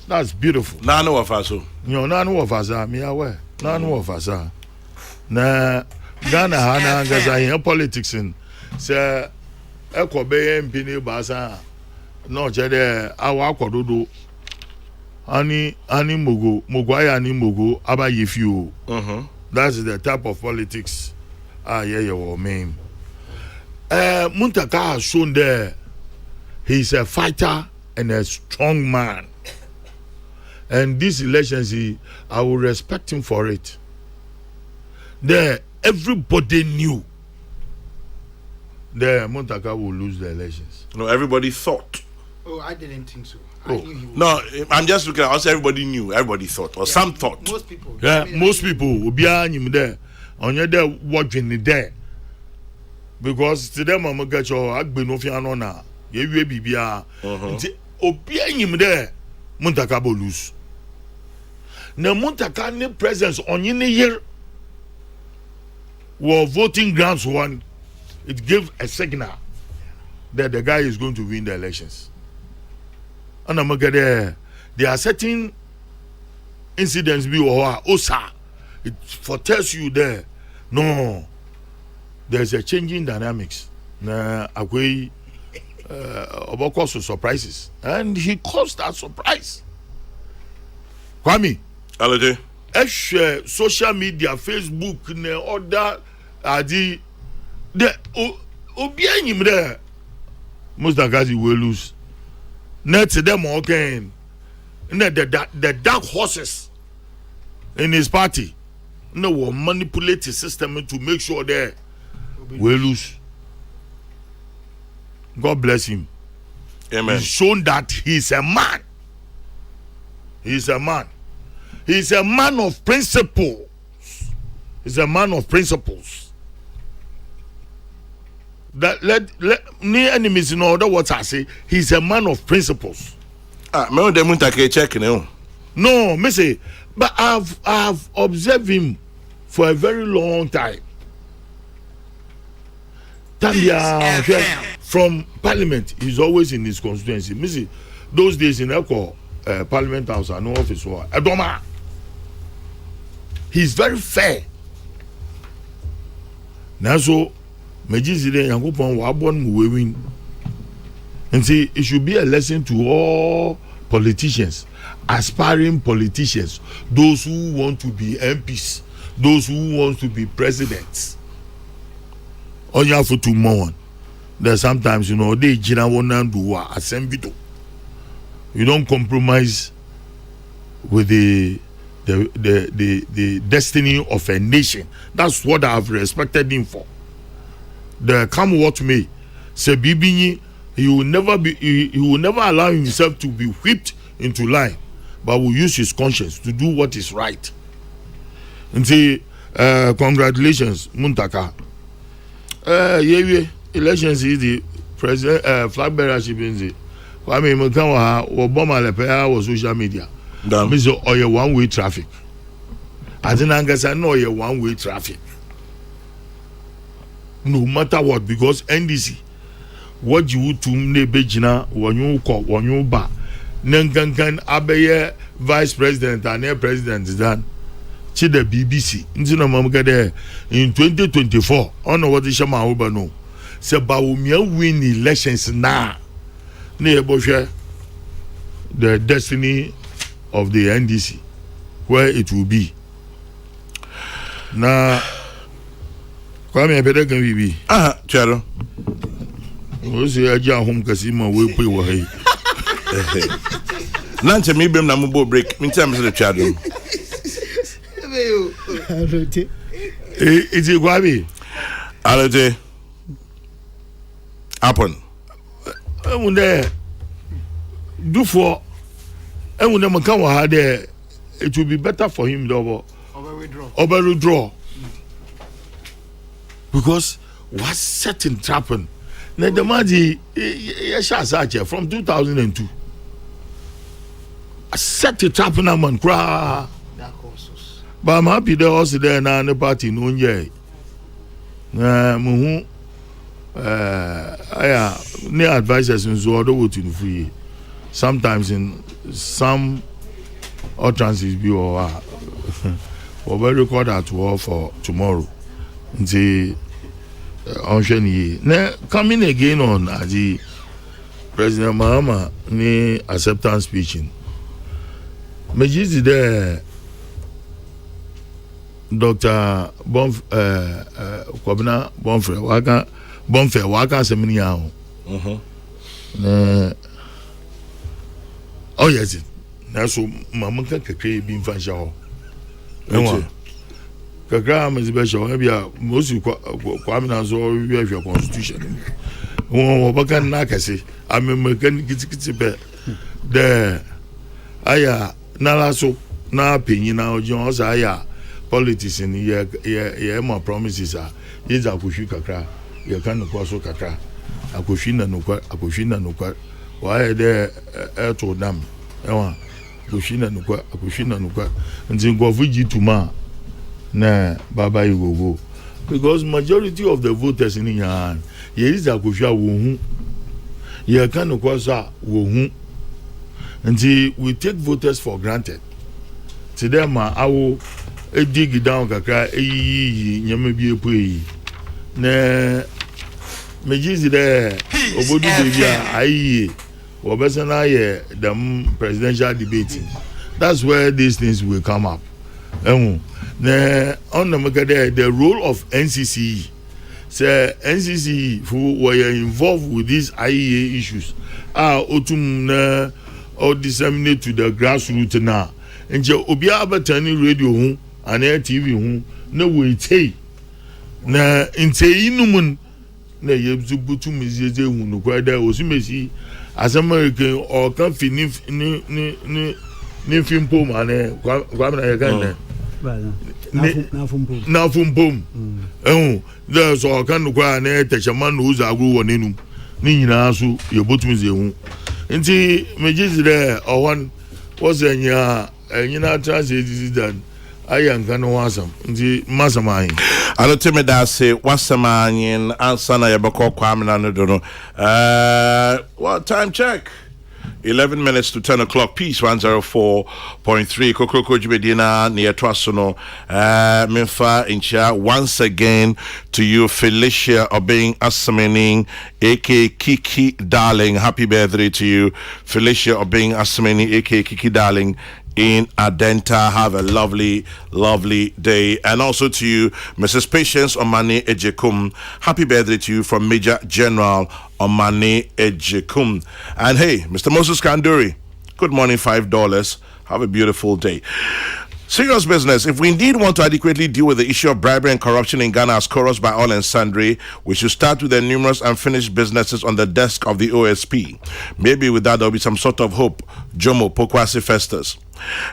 That's beautiful. Na no of us so. You know, none of us are me aware. None of us are. Na Ghana hana gaza in politics in say ekobe MP ni basa no jede awa kododo ani mogo aya ni mogo abayefi o. That's the type of politics your main. Muntaka has shown there he's a fighter and a strong man. And these elections, I will respect him for it. There, everybody knew that Muntaka will lose the elections. No, everybody thought. Oh, I didn't think so. I knew he would. No, I'm just looking at us. Everybody knew. Everybody thought, or some thought. Most people. Yeah, most people will be on there. On your there watching there. Because today, Mama get your Agbeno Fiano na. You will be there. Obia him there. Muntaka will lose. Na Muntaka ne presence on any year were voting grounds one, it gave a signal that the guy is going to win the elections. And I'm gonna there are certain incidents be osa. It foretells you there. No, there's a changing dynamics. Na akwe about cause of surprises, and he caused that surprise. Kwame, Alade. Social media, Facebook, ne other the obianim there. Most of guys will lose. Net them again. The dark horses in his party. No will manipulate the system to make sure they will lose. God bless him. Amen. He's shown that he's a man. He's a man. He's a man of principle. He's a man of principles. That let near enemies know that what I say. He's a man of principles. Me dem take check now. No, me say, but I've observed him for a very long time. From Parliament, he's always in his constituency. Me see, those days in Echo Parliament House, I know office war. Adoma. He's very fair. Now so, Mejizide Yankupon Wabon will win. And see, it should be a lesson to all politicians, aspiring politicians, those who want to be MPs, those who want to be presidents. On your for tomorrow, there's sometimes they jina won't do assembly. You don't compromise with the destiny of a nation. That's what I've respected him for. The come what may, say Bibini, he will never allow himself to be whipped into line, but will use his conscience to do what is right. And say, congratulations, Muntaka. Elections is the president flag bearership in the Kwame Mkanwa Obama lepe was social media. Means or one-way traffic. I didn't know you one-way traffic. No matter what, because NDC, what you to nebejina when you call when you ba, Nankan Abeye vice president and air president is done. To the BBC, in 2024, on what is Shama Ubano. Se Baumia win elections now. Near Boshe, the destiny of the NDC, where it will be. Now, Kwame Apede can be. Charo. What's the idea home Casima will pay away? Nancy, maybe I'm not break. In terms of the children. It's a Kwame. Alade. Happen. When there, do for. And when the come had there, it will be better for him to withdraw. Because what's certain trapping? Now the money, from 2002. I set it trapping a man cry. But I'm happy they also there now. The party no yeah. Near advisors in Zodo would in free. Sometimes in some utterances be or we record at war for tomorrow. The now coming again on the President Mahama ni acceptance speeching. Mejizi there Dr. Kwabena Bonfe waka semini yaho. Oh yes. Na so mama kan kekre bi mfa hya ho. Enwa. Kakra mezibesha ho bia mosi kwamina so hwehwe constitution. Wo baka na kase amemkan kitikiti be. De aya na laso na penyi na ojo osa aya politics in ye my promises are is akushu kakra ye kan no so kakra akushu na no kwa why there to dam ewa akushu na no kwa nti ngofu jituma na baba igogo because majority of the voters in Iran, here is a kusha wohu. Here can kwasa wohu. And we take voters for granted. Today, I will dig down kakra nyame bi epu na mejizi de obodu bia ayi obesana ye the presidential debating. That's where these things will come up. Na on the role of NCC, say NCC who were involved with these IEA issues are otum na or disseminate to the grassroots now. And je obia abatani radio hu and TV hu na we tay na inte inumun na yebzu butu mizeze hu no kwada osimesi as American or can finish ni film pom ane kwa na yagan na fum pom there's all kan kwa na techaman uza agru wonenu ni nyina so yebutu mize hu nti mejizi there or one was enya transit done ayanka no wasam nti masamai aloteme da say wasamanyin answer na yebeko kwamna no do no what time check 11 minutes to 10 o'clock. Peace 104.3. Kokrokoo Jubedina near Twasono. Minfa Incha once again to you, Felicia Obeng Asamening, aka Kiki Darling. Happy birthday to you, Felicia Obeng Asamening, aka Kiki Darling. In Adenta, have a lovely, lovely day. And also to you, Mrs. Patience Omane Ejekum. Happy birthday to you from Major General Omane Ejekum. And hey, Mr. Moses Kanduri, good morning, $5. Have a beautiful day. Serious business. If we indeed want to adequately deal with the issue of bribery and corruption in Ghana as chorused by all and sundry, we should start with the numerous unfinished businesses on the desk of the OSP. Maybe with that there will be some sort of hope. Jomo Pokwasi Festus.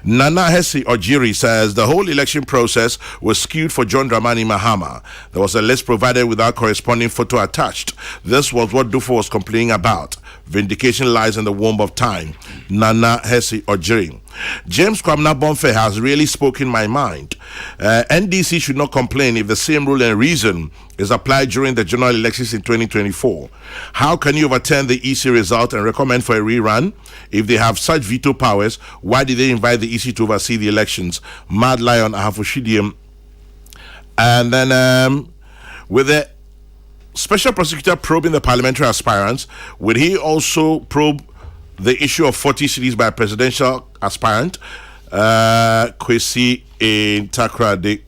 Nana Hesi Ojiri says the whole election process was skewed for John Dramani Mahama. There was a list provided without corresponding photo attached. This was what Dufo was complaining about. Vindication lies in the womb of time. Nana Hesi Ojiri. James Kwamna Bonfe has really spoken my mind. NDC should not complain if the same rule and reason is applied during the general elections in 2024. How can you overturn the EC result and recommend for a rerun? If they have such veto powers, why did they invite the EC to oversee the elections? Mad Lion Ahafushidium. And then with the special prosecutor probing the parliamentary aspirants, would he also probe the issue of 40 cities by a presidential aspirant? Kwesi Takrade.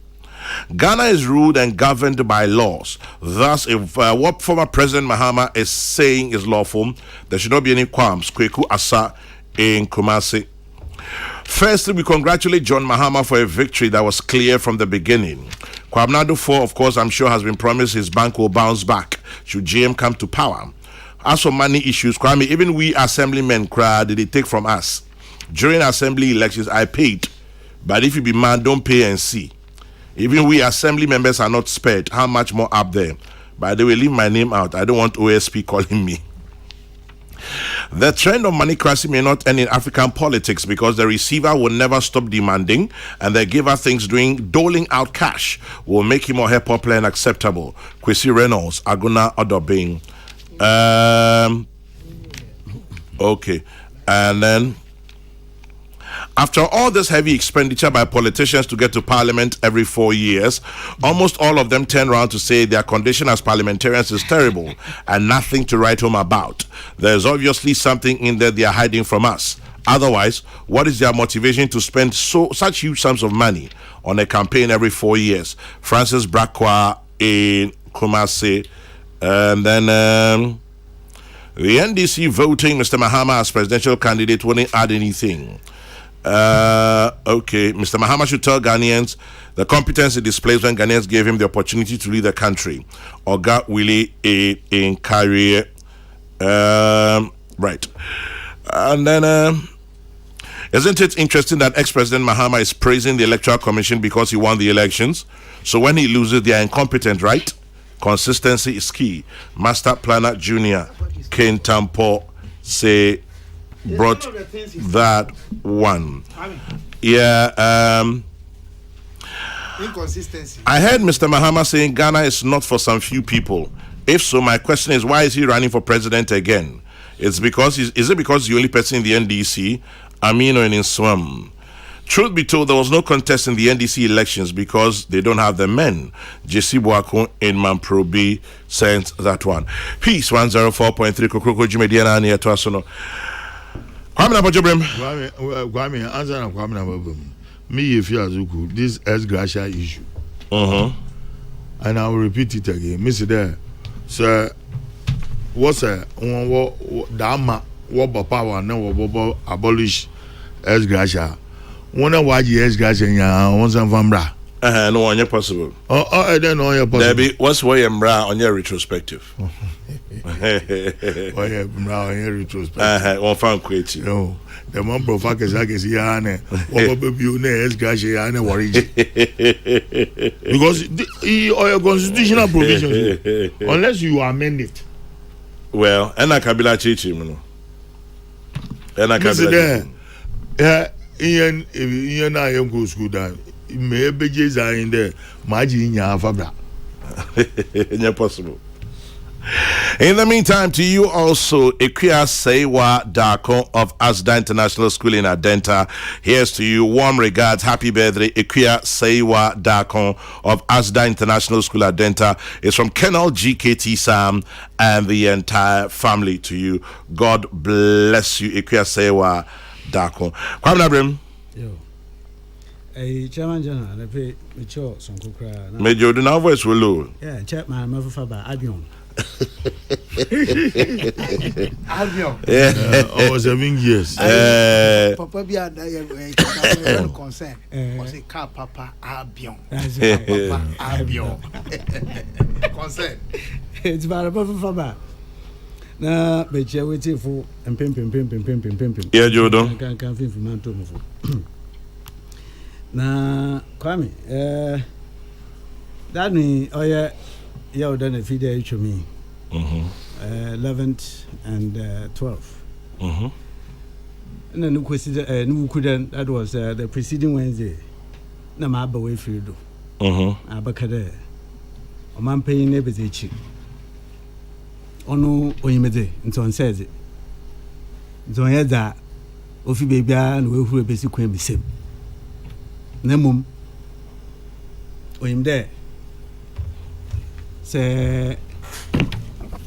Ghana is ruled and governed by laws. Thus, if what former President Mahama is saying is lawful, there should not be any qualms. Kweku Asa in Kumasi. Firstly, we congratulate John Mahama for a victory that was clear from the beginning. Kwabnado 4, of course, I'm sure has been promised his bank will bounce back should GM come to power. As for money issues, Kwame, even we assemblymen did they take from us. During assembly elections, I paid. But if you be man, don't pay and see. Even we assembly members are not spared. How much more up there? By the way, leave my name out. I don't want OSP calling me. The trend of moneycracy may not end in African politics because the receiver will never stop demanding and the giver thinks doling out cash will make him or her popular and acceptable. Kwesi Reynolds, Aguna Odobing. Okay. And then after all this heavy expenditure by politicians to get to parliament every 4 years, almost all of them turn around to say their condition as parliamentarians is terrible and nothing to write home about. There's obviously something in there they are hiding from us. Otherwise, what is their motivation to spend such huge sums of money on a campaign every 4 years? Francis Brakwa in Kumasi. And then the NDC voting Mr. Mahama as presidential candidate wouldn't add anything. Okay, Mr. Mahama should tell Ghanaians the competence he displays when Ghanaians gave him the opportunity to lead the country. Oga Willie in career. Right. And then, isn't it interesting that ex-president Mahama is praising the Electoral Commission because he won the elections? So when he loses, they are incompetent, right? Consistency is key. Master Planner Junior Ken Tampo say brought that one. Yeah. Inconsistency. I heard Mr. Mahama saying Ghana is not for some few people. If so, my question is, why is he running for president again? Is it because he's the only person in the NDC? Amino and in Swam. Truth be told, there was no contest in the NDC elections because they don't have the men. JC Boakon in Mamprobi sent that one. Peace 104.3 Kokrokoo Jumediana near Twasono. Kwame Napojobrem. Kwame, answer na Kwame Napojobrem. Me if you azuku this S Gracia issue. And I will repeat it again. Mr. There, sir, what's a dama what power no what abolish S Gracia. One of what S Gracia once and from bra. No one possible. I don't know your possible. Debbie, what's way and bra on your retrospective? Oh yeah, bra on your retrospective. One found quit you. No. The man profakes like is yane or baby you ne S Gracia yane worry. Because your constitutional provisions unless you amend it. Well, and I kabila chichi muno. And I kabila. Ian na yam go school down. Maybe Jesus are in there. Maji nya afabra. Impossible. In the meantime, to you also, Ikuya Seiwa Dako of Asda International School in Adenta. Here's to you. Warm regards. Happy birthday, Ikuya Seiwa Dako of Asda International School Adenta. It's from Colonel GKT Sam and the entire family to you. God bless you, Ikuya Seiwa Dako. Kwame Nabrim. Yo. Chairman General, I pay mature some cookra. Major, do now voice will low. Yeah, Chapman, Motherfather, Abion. Over 7 years. Papa be a concern. Was a car Papa Abion. Papa Abion. Concern. It's about a Papa. Now, but you're waiting for and pim. Yeah, Jordan. Can't feel from Mantomo. Now, Kwame, that means, oh yeah. Yeah, done a few days to me. 11th and 12th. And then no couldn't. That was the preceding Wednesday. Na ma ba we free do. Abakade. O man pay neighbors echi. Ono oyimede nti on says it. Nti on yeda ofi baby a na we huru besi kwan bisem. Na mum oyimde se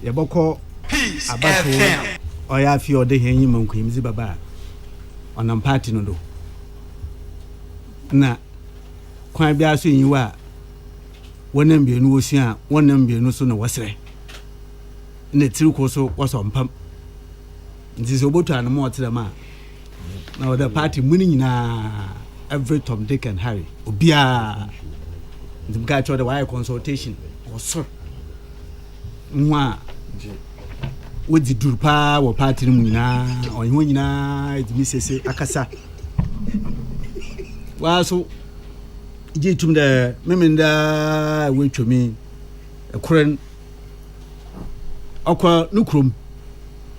yaboko abato oya fi ode henyi mankwimzi baba onam party no do na kwan bia so yin wa wonam bienu osia wonam bienu so na wasre na tiriko so waso mpam nti so botu an mo otere ma na oda party muni nyina every Tom Dick and Harry obia nti mka cho the wire consultation so nwa wodi durpa wo party mu nyina onho nyina edimi sese akasa waso ije tum da memenda wetwomi ekoren okwa nukrom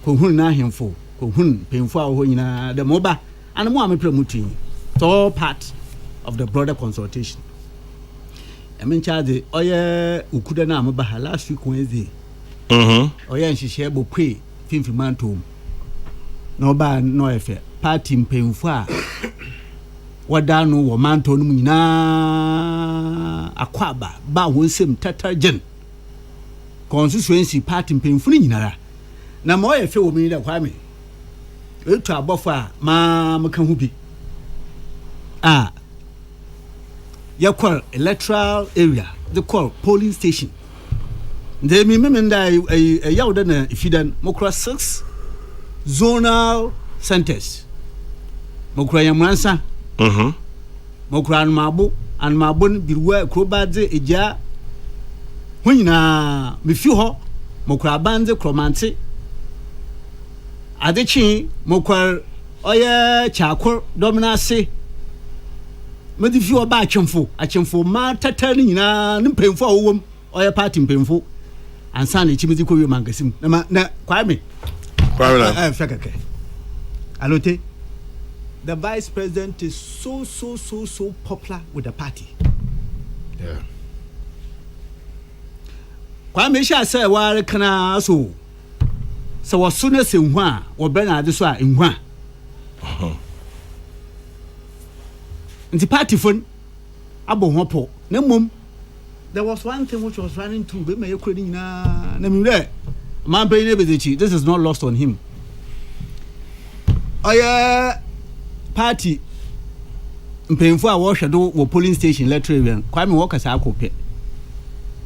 ko hun na ahemfo ko hun pemfo a ho nyina de moba anamo amepre mutin it's all part of the broader consultation. I mean, charge oye ukuda na amaba last week Wednesday. Oye nhihye bo kwe finfiman tom. No ba no efe party mpemfo a wada no wo manto no nyina akwaba ba wonsem tatargen. Constituency party mpemfo ni nyinara. Na mo efe wo mi da Kwame. Etu abofo a ma mka hu bi. You call electoral area, they call polling station. They remember a yawden if you done Mokra 6 zonal centers. Mokra Yamransa, Mokra and Mabu and Mabun Birwa Krobadze Eja. When na Mifuho, Mokra Banze Cromanti Adechi, Mokra Oya Chakor Dominasi. Medi fi oba achemfo ma tatani nyina mpemfo awom oya party mpemfo ansa na chimezi ko wi mangasim na Kwame fekeke alote the vice president is so popular with the party Yeah. Kwame Sha say ware kana so. So was soon as in one or Bernard this one in one. In the party phone, Abo Hopo, no mum. There was one thing which was running through, but my credit na there. Man paying everything. This is not lost on him. Oh yeah, party. Mpemfo a wo hwedo wo polling station latrarian Kwame Walker sa akope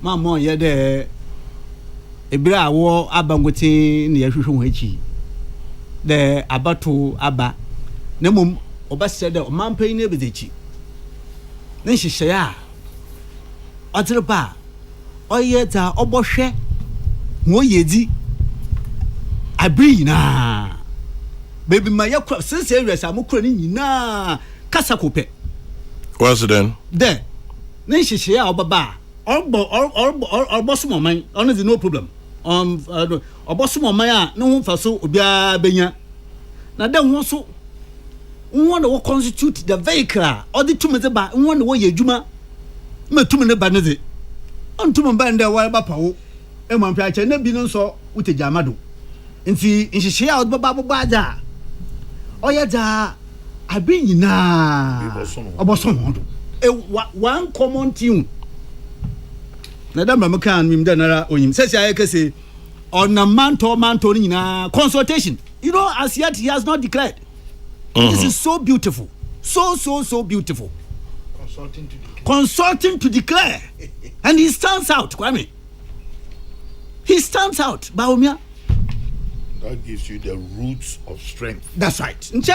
mammo ye de ebira wo abangote ne yahwehwe ho achi de abato aba na mum obase de mampan ne bezechi ne hyehyɛ a ɔtreba ɔyɛ ta ɔbɔhwɛ ho yedi abri na baby ma yakɔ since areas amukura ni nyina kasa kope what's it then there ne hyehyɛ a ɔbaba ɔbɔsomoman ɔno de no problem ɔbɔsomoman a ne ho mfa so obia benya na de ho so won de constitute the vehicle ɔde tumi de ba won de wo yɛ adwuma ma tumi ne ba ne de ɔntumi ba nde wa ba pawo e mo mpia kyɛ na bi no nso wotegya amado nti nhyehyɛ a ɔde baba baba aja ɔyɛ da abi nyina obosom one common tune na da mama kan mim da nara onyim sesi ayekese on a manto nyina consultation you know as yet he has not declared. This is so beautiful so beautiful consulting to declare and he stands out Kwame he stands out Baumia that gives you the roots of strength. That's right nche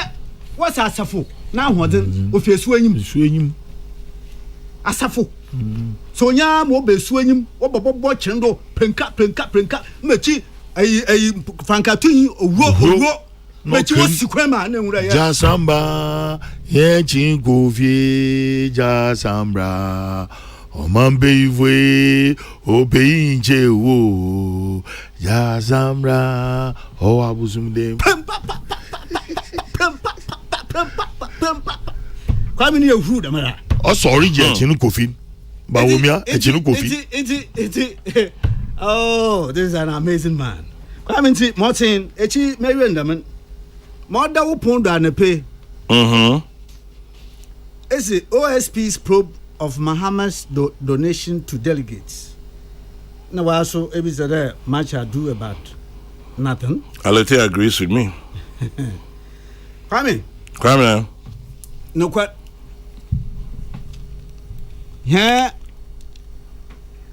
what's asafo na hoden ofiesu anyim asafo so nya mo besu anyim obobobo chendo penka mechi ai fankatu owuo mechi wosikwema na nwura ya jasamba ye chinkofie jasambra omambe ivwe obeinje wo jasambra o abusumde Kwame ni ehuru da mara o sorry je chinu kofi bawomia e chinu kofi it oh this is an amazing man Kwame nti Martin echi Mary Ndaman moda wo pondo anepe is the OSP's probe of Muhammad's donation to delegates na wa so ebizere much ado about nothing. Alete agrees with me. Kwame no quite here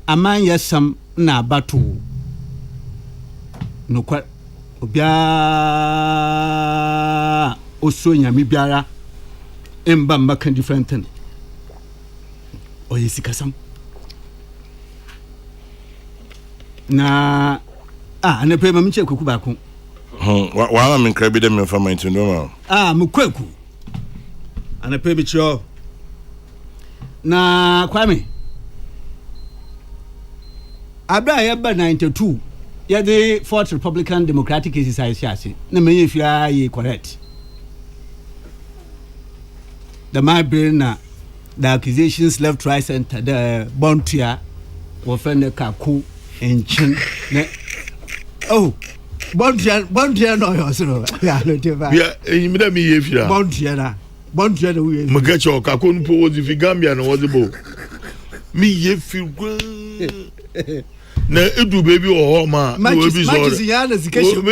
aman yesam na batu no quite obia oso nyame biara emba mbaka different thing oyesikasam na ne pe ma mche kwaku ba ko wa me nkra bi dem informant no ma mu kwaku ana pe bi cho na Kwame abra ya ba 92 ya the Fourth Republican Democratic Society na me yefia ye correct the my brain na the accusations left right center the bontia wo fene kaku enchin ne oh bontia no yo so ya no te ba ya enyim da me yefia bontia na we mgacho kaku npo wozi fi Gambia no wozi bo me yefi na edu baby o ma no ebi so matches ya na zikesho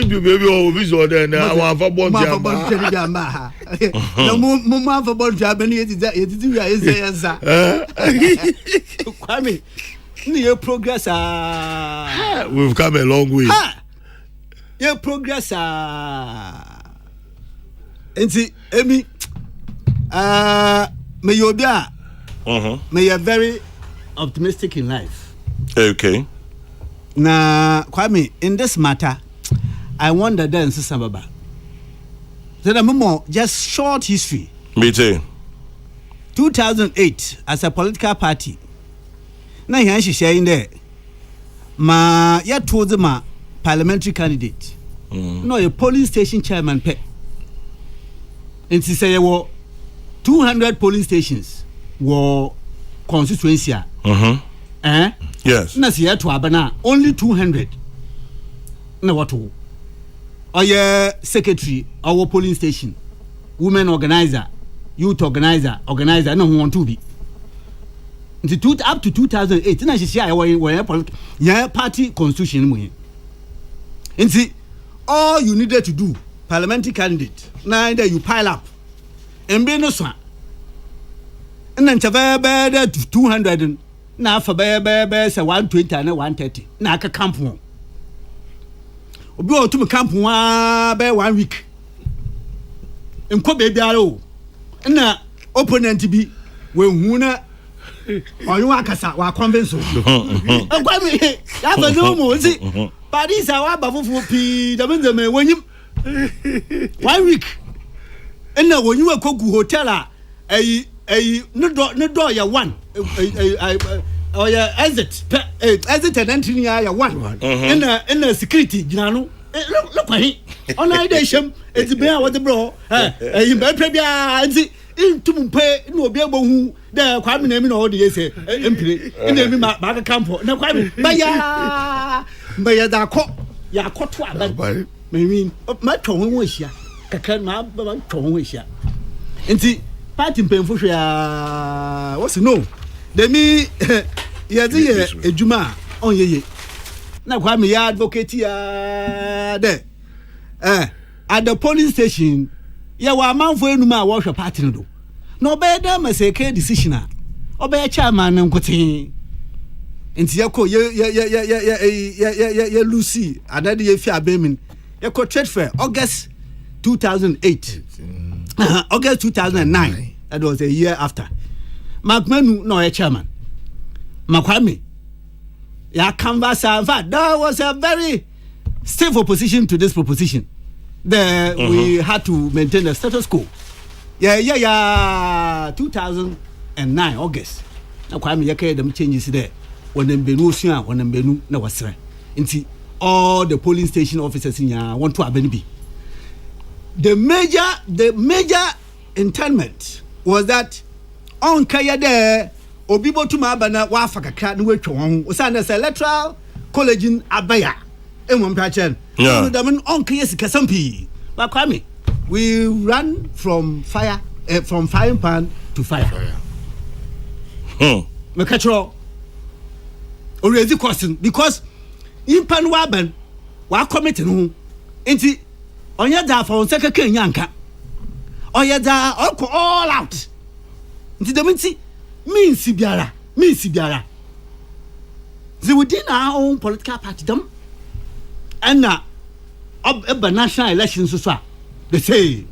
edu baby o bi so de na afa bontia ma na mo afa bontia be ni yetizi ya eza Kwame ni your progress we've come a long way your progress enti emi may you be may you very optimistic in life. Okay. Na Kwame, in this matter, I wonder then Sister Baba. Then a just short history. Me too. 2008 as a political party. Na here she sharing there. Ma ya told ma parliamentary candidate. No, a polling station chairman pe. And she say 200 polling stations were constituency. Yes. Na siya to abana only 200. Na what? Or your secretary, our polling station, women organizer, youth organizer, no one want to be. Up to 2008, na she share party constitution mu. And see, all you needed to do, parliamentary candidate, now that you pile up, and be no swan. And then to 200, now for say 120 and 130, now I can camp one. Obi o to me camp one be 1 week. Nko baby aro. Na opponent bi we hu na oyo akasa wa convince o. Nkwa me ya fa no mo si Paris awa ba fufu pi da me wonyim 1 week. Na wonyi akogu hotel a no do ya one or ya exit and entry ya one in the security ginano look ahi on ide sham eti be a what bro him be prebia nti intum pe na obi agbohu da kwa me na mi na o de yese empire na mi ba ka campo na kwa me ba ya da ko ya ko to aban me mean ma to ho hia kakra ma ba to ho hia nti party mpemfo hwe a what's no de mi ye dey ejuma on yeye na kwa me ya advocate ya de at the polling station ya wa manfo enum a wo hwe party no do no be da maseke decision a obey chairman nkotin nti ye ko ye Lucy adade ye fi abemin ye ko trade fair August 2008 August 2009 that was a year after Macmenu no a chairman Makwame ya canvas in fact there was a very stiff opposition to this proposition we had to maintain the status quo 2009 August na Kwame ya carry them changes there when them benu osua when them benu na wasre nti all the polling station officers in ya want to abenibi the major intendment was that on kaya there obibo tuma abana wa afakaka na wetwa won o say na electoral college in abaya enwom pachen no da men on kaya sikasampi ba Kwame we ran from frying pan to fire me catcho already question because impan wa ban wa committee no enti onye da for sekeke nyanka oye da all out nti dem nti means biara within our own political party them and na national elections so they say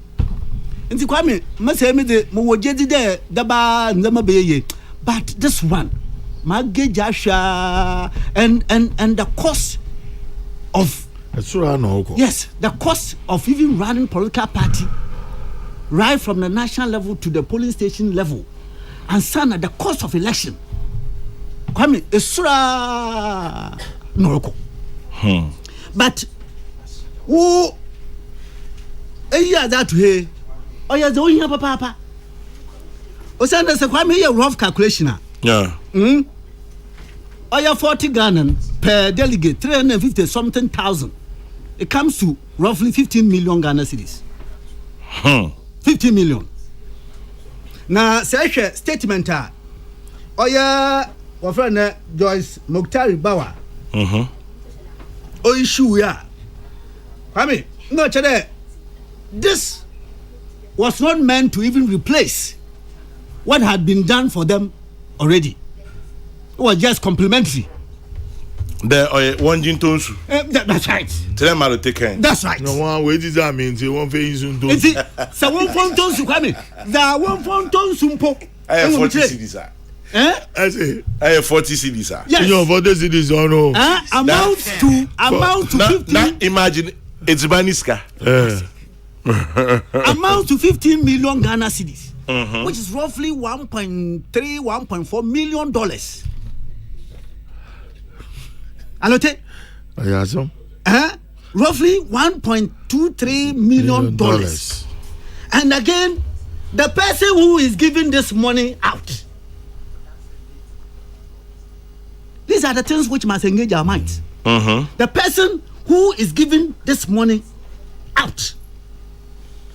nti Kwame mase me de mo wojedi de daba ndama beye but this one magage asha and the cost of yes, the cost of even running political party right from the national level to the polling station level and sana the cost of election Kwame esura noroko but who that way oh yeah the only papa o say na say Kwame a rough calculation oh yeah 40 Ghana per delegate 350 something thousand it comes to roughly 15 million Ghana cedis 50 million na say statement oh yeah our friend Joyce Muktari Bawa oh issue ya Kwame no chede this was not meant to even replace what had been done for them already. It was just complimentary. The one jintonsu. That's right. Tell them how to take care. That's right. No one wait is that means you won't pay soon to. So one phone tonsu Kwame. The one phone tonsu po. I have 40 CDs, sir. I say I have 40 CDs, sir. Yes. You know 40 CDs or no? Amount to 50. Now imagine it's Baniska. Amount to 15 million Ghana cedis, which is roughly $1.4 million. Alote? Yes. Roughly $1.23 million. And again, the person who is giving this money out are the things which must engage our minds. Mm-hmm. The person who is giving this money out,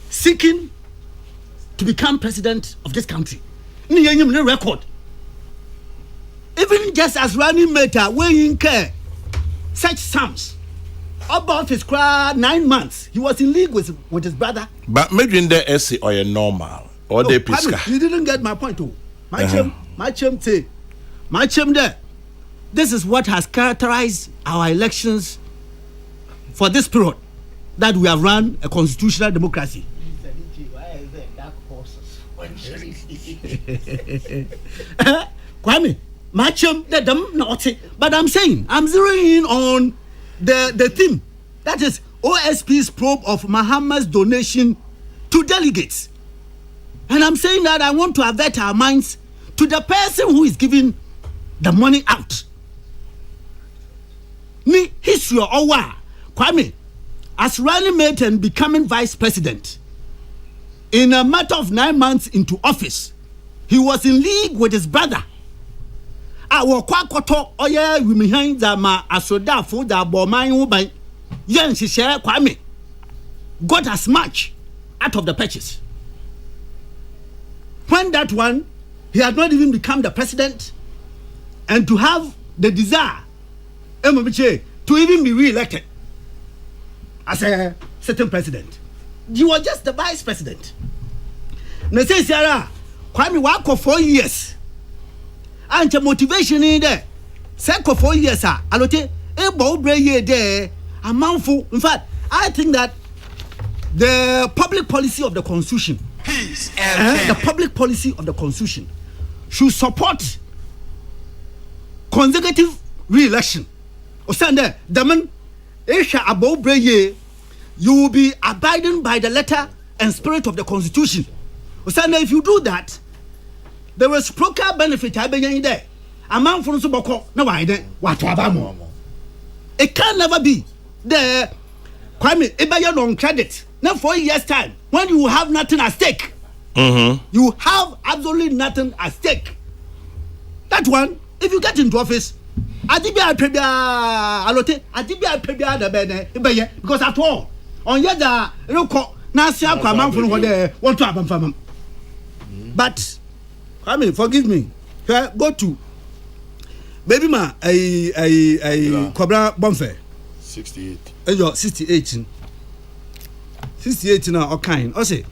seeking to become president of this country, no record. Even just as running matter, when you incur such sums about his crowd 9 months, he was in league with his brother. But maybe in the essay or a normal or the pisca. You didn't get my point too. My chum there. This is what has characterized our elections for this period, that we have run a constitutional democracy. Kwame, my chum, but I'm saying, I'm zeroing in on the theme. That is OSP's probe of Muhammad's donation to delegates. And I'm saying that I want to avert our minds to the person who is giving the money out. Me, history or what? Kwame, as running mate and becoming vice president, in a matter of 9 months into office, he was in league with his brother. Our kwakoto oye wimihan da ma asoda fo da boman wo ban yen hihye Kwame got as much out of the purchase. When that one, he had not even become the president, and to have the desire to even be re-elected as a certain president, he was just the vice president. Now say Sarah Kwame work for 4 years. And the motivation in there, second 4 years, alote a bold brain there, a mouthful. In fact, I think that the public policy of the constitution, the public policy of the constitution, should support consecutive re-election. Or stand there, the man, above brain, you will be abiding by the letter and spirit of the constitution. Or stand there, if you do that, the reciprocal benefit I begin there. A man from Suboko, no, I didn't. What it can never be the Kwame Ibayan on credit. Now 4 years' time, when you have nothing at stake, you have absolutely nothing at stake. That one, if you get into office, because after all, on yada, you know, Nasia Kwaman from what they want to happen from him. But I mean, forgive me. Go to baby ma a Cobra Bonfair 68. 68 now kind. I say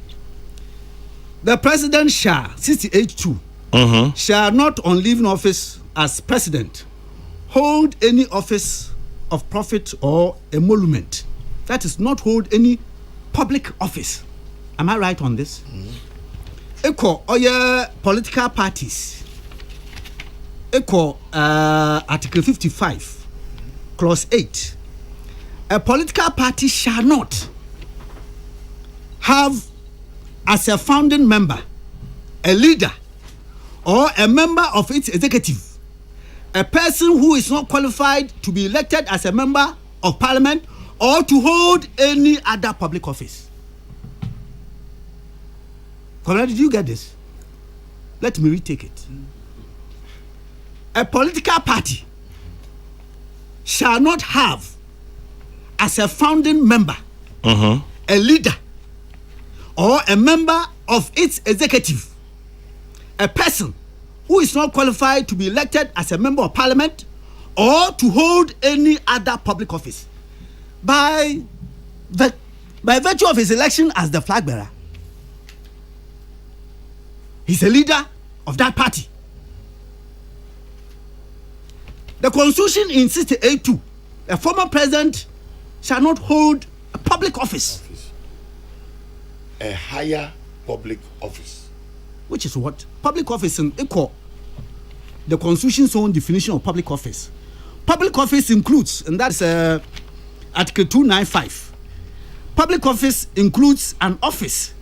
the president shall 68 too. Shall not on leaving office as president hold any office of profit or emolument. That is, not hold any public office. Am I right on this? Equal political parties. Equal Article 55, Clause 8. A political party shall not have as a founding member a leader or a member of its executive a person who is not qualified to be elected as a member of parliament or to hold any other public office. Comrade, did you get this? Let me retake it. A political party shall not have as a founding member a leader or a member of its executive a person who is not qualified to be elected as a member of parliament or to hold any other public office by virtue of his election as the flag bearer. He's a leader of that party. The constitution in 68(2), a former president shall not hold a public office. A higher public office. Which is what? Public office in equal. The constitution's own definition of public office. Public office includes, and that's Article 295. Public office includes an office,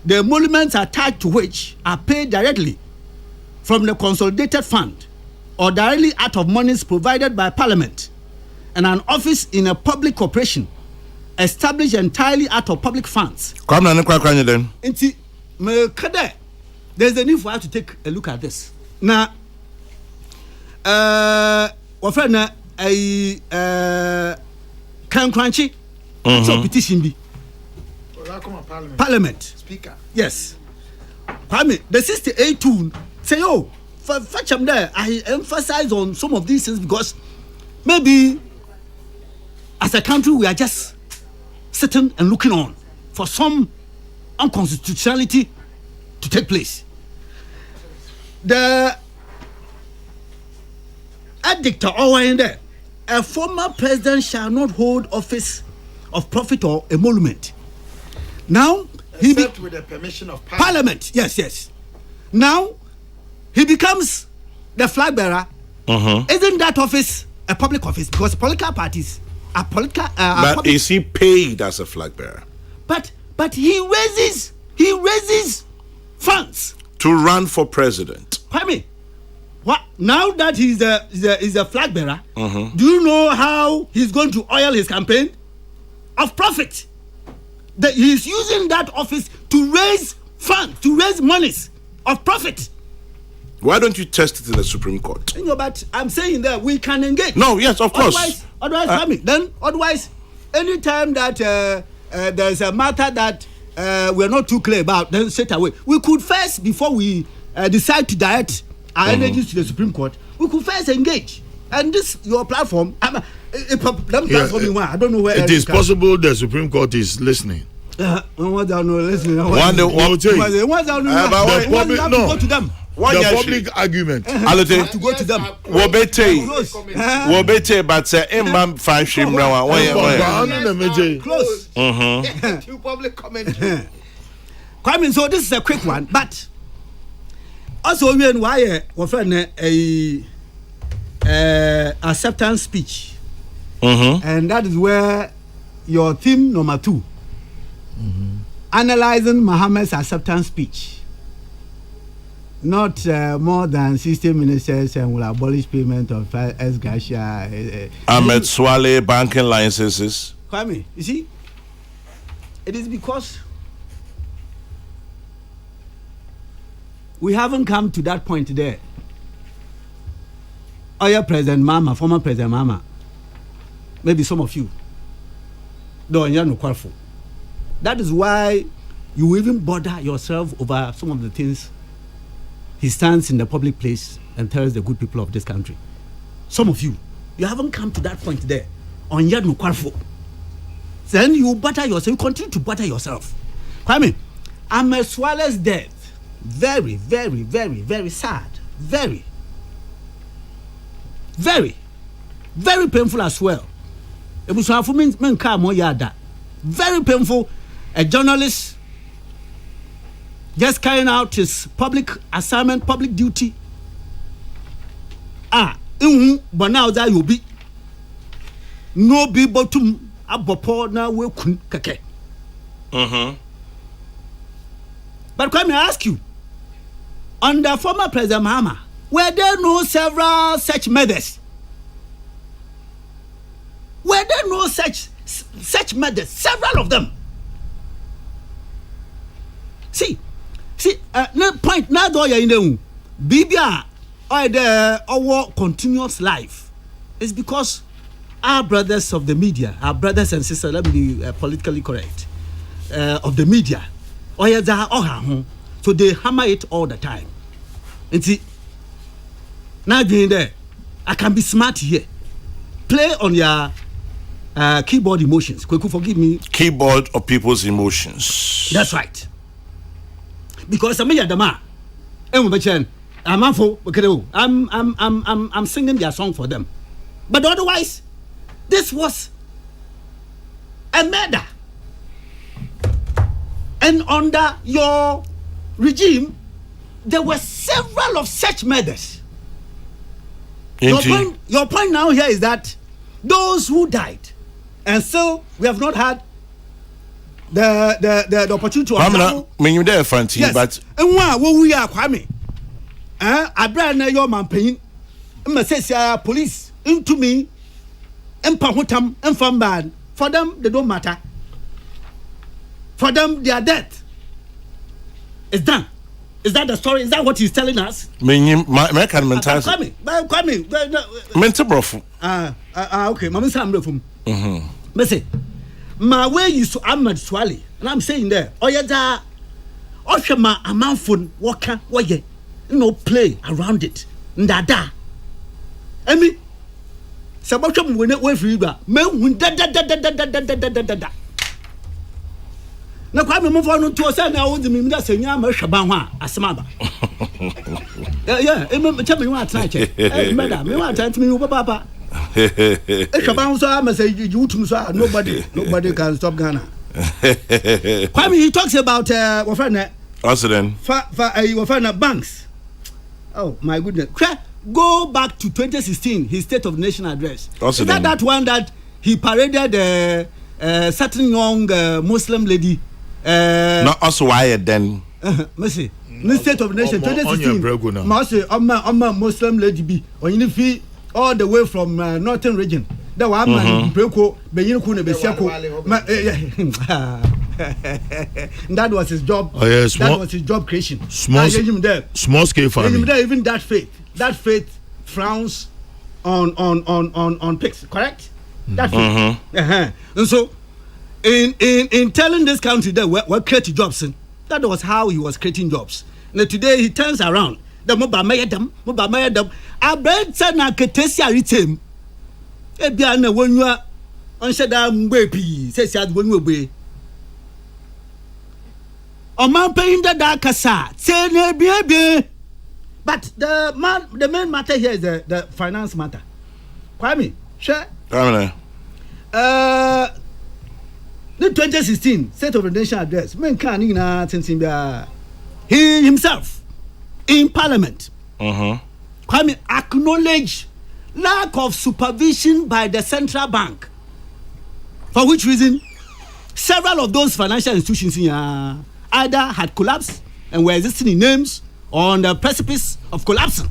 the emoluments attached to which are paid directly from the consolidated fund or directly out of monies provided by Parliament, and an office in a public corporation established entirely out of public funds. Come on, then. There's a need for us to take a look at this. Now, friend na can crunchy. So petition be. Parliament. Speaker. Yes. Kwame, the 68 tune say, oh, fetch them there. I emphasize on some of these things because maybe as a country we are just sitting and looking on for some unconstitutionality to take place. The edict over in there, a former president shall not hold office of profit or emolument. Now Except with the permission of Parliament. Yes. Now he becomes the flag bearer. Isn't that office a public office? Because political parties are political. But is he paid as a flag bearer? But he raises funds To run for president. Kwame, what now that he's a flag bearer? Do you know how he's going to oil his campaign? Of profit. That he's using that office to raise funds, to raise monies of profit. Why don't you test it in the Supreme Court? You know, but I'm saying that we can engage. No, yes, of course. Otherwise, anytime that there's a matter that we're not too clear about, then straight away we could first, before we decide to direct our energies to the Supreme Court, we could first engage. And this your platform. I don't know where it is possible the Supreme Court is listening. Go to them. The public argument. To go to them. Wobete, but Imam Fashim Close. To public commentary. Kwame, so this is a quick one, but also when why a acceptance speech. And that is where your theme number 2, analyzing Mohammed's acceptance speech. Not more than 60 ministers and will abolish payment of S. Garcia. Ahmed Swale banking licenses. Kwame, you see, it is because we haven't come to that point there. Former President Mama. Maybe some of you don't know. That is why you even bother yourself over some of the things he stands in the public place and tells the good people of this country. Some of you haven't come to that point there. On Yad Nukwarfo. Then you butter yourself, you continue to butter yourself. Kwame, Ahmed Swale's death, very, very, very, very sad. Very, very, very painful as well. It was very painful. A journalist just carrying out his public assignment, public duty. But now that you be no be bottom abopo na we kun keke. But can I ask you, under former President Mahama, were there no several such methods? Were there no such methods? Several of them. See, no point now do you know Bibia or our continuous life is because our brothers of the media, our brothers and sisters, let me be politically correct, of the media, so they hammer it all the time. And see, now doing there, I can be smart here. Play on your keyboard emotions. Kokrokoo, forgive me. Keyboard of people's emotions. That's right. Because I'm singing their song for them. But otherwise, this was a murder. And under your regime, there were several of such murders. Your point now here is that those who died, and still we have not had the opportunity to when you there, Fanti, yes. But and what we are Kwame, I brand your man paying, police into me, and Pahutam and Famban. For them, they don't matter. For them, their death is done. Is that the story? Is that what he's telling us? Me can mental. Coming. Mental brofu. Okay. Mama say I'm brofu. Me say, my way is to Ahmed Swali, and I'm saying there. Oyeda, Oshema amanfun waka waye, no play around it. Ndada. Emi. Sabotwa mu we free ba. Me hu da. Na kwa me mfo no to say na wo di me da sanya ma hweba ho a asema ba. Yeah, me chama wa try che. Madam, me wa try to me wo papa. Hweba ho so am say you tum so nobody can stop Ghana. Kwame, he talks about what friend also then what friend banks. Oh my goodness. Go back to 2016, his State of the Nation address. Also is that one that he paraded a certain young Muslim lady? Not also why then. Mercy. The State of the Nation 2016. Mercy, Muslim lady be on you fee all the way from northern region. That one man Breko, Beyin be Seko. That was his job. Oh, yes, that was his job creation. Small scale farming. Even that faith frowns on pigs, correct? That faith. And so in telling this country that we're creating jobs, that was how he was creating jobs. Now today he turns around. The moba mayadam. I bet na ketesia ritem. Ebia na wonwa on sheda mgbe pi say say wonwa gbe. O man paying that kasa say na bia. But the main matter here is the finance matter. Kwame, share. Kwame. The 2016 State of the Nation address. He himself in Parliament. Kwame acknowledged lack of supervision by the central bank. For which reason, several of those financial institutions either had collapsed and were existing in names or on the precipice of collapsing.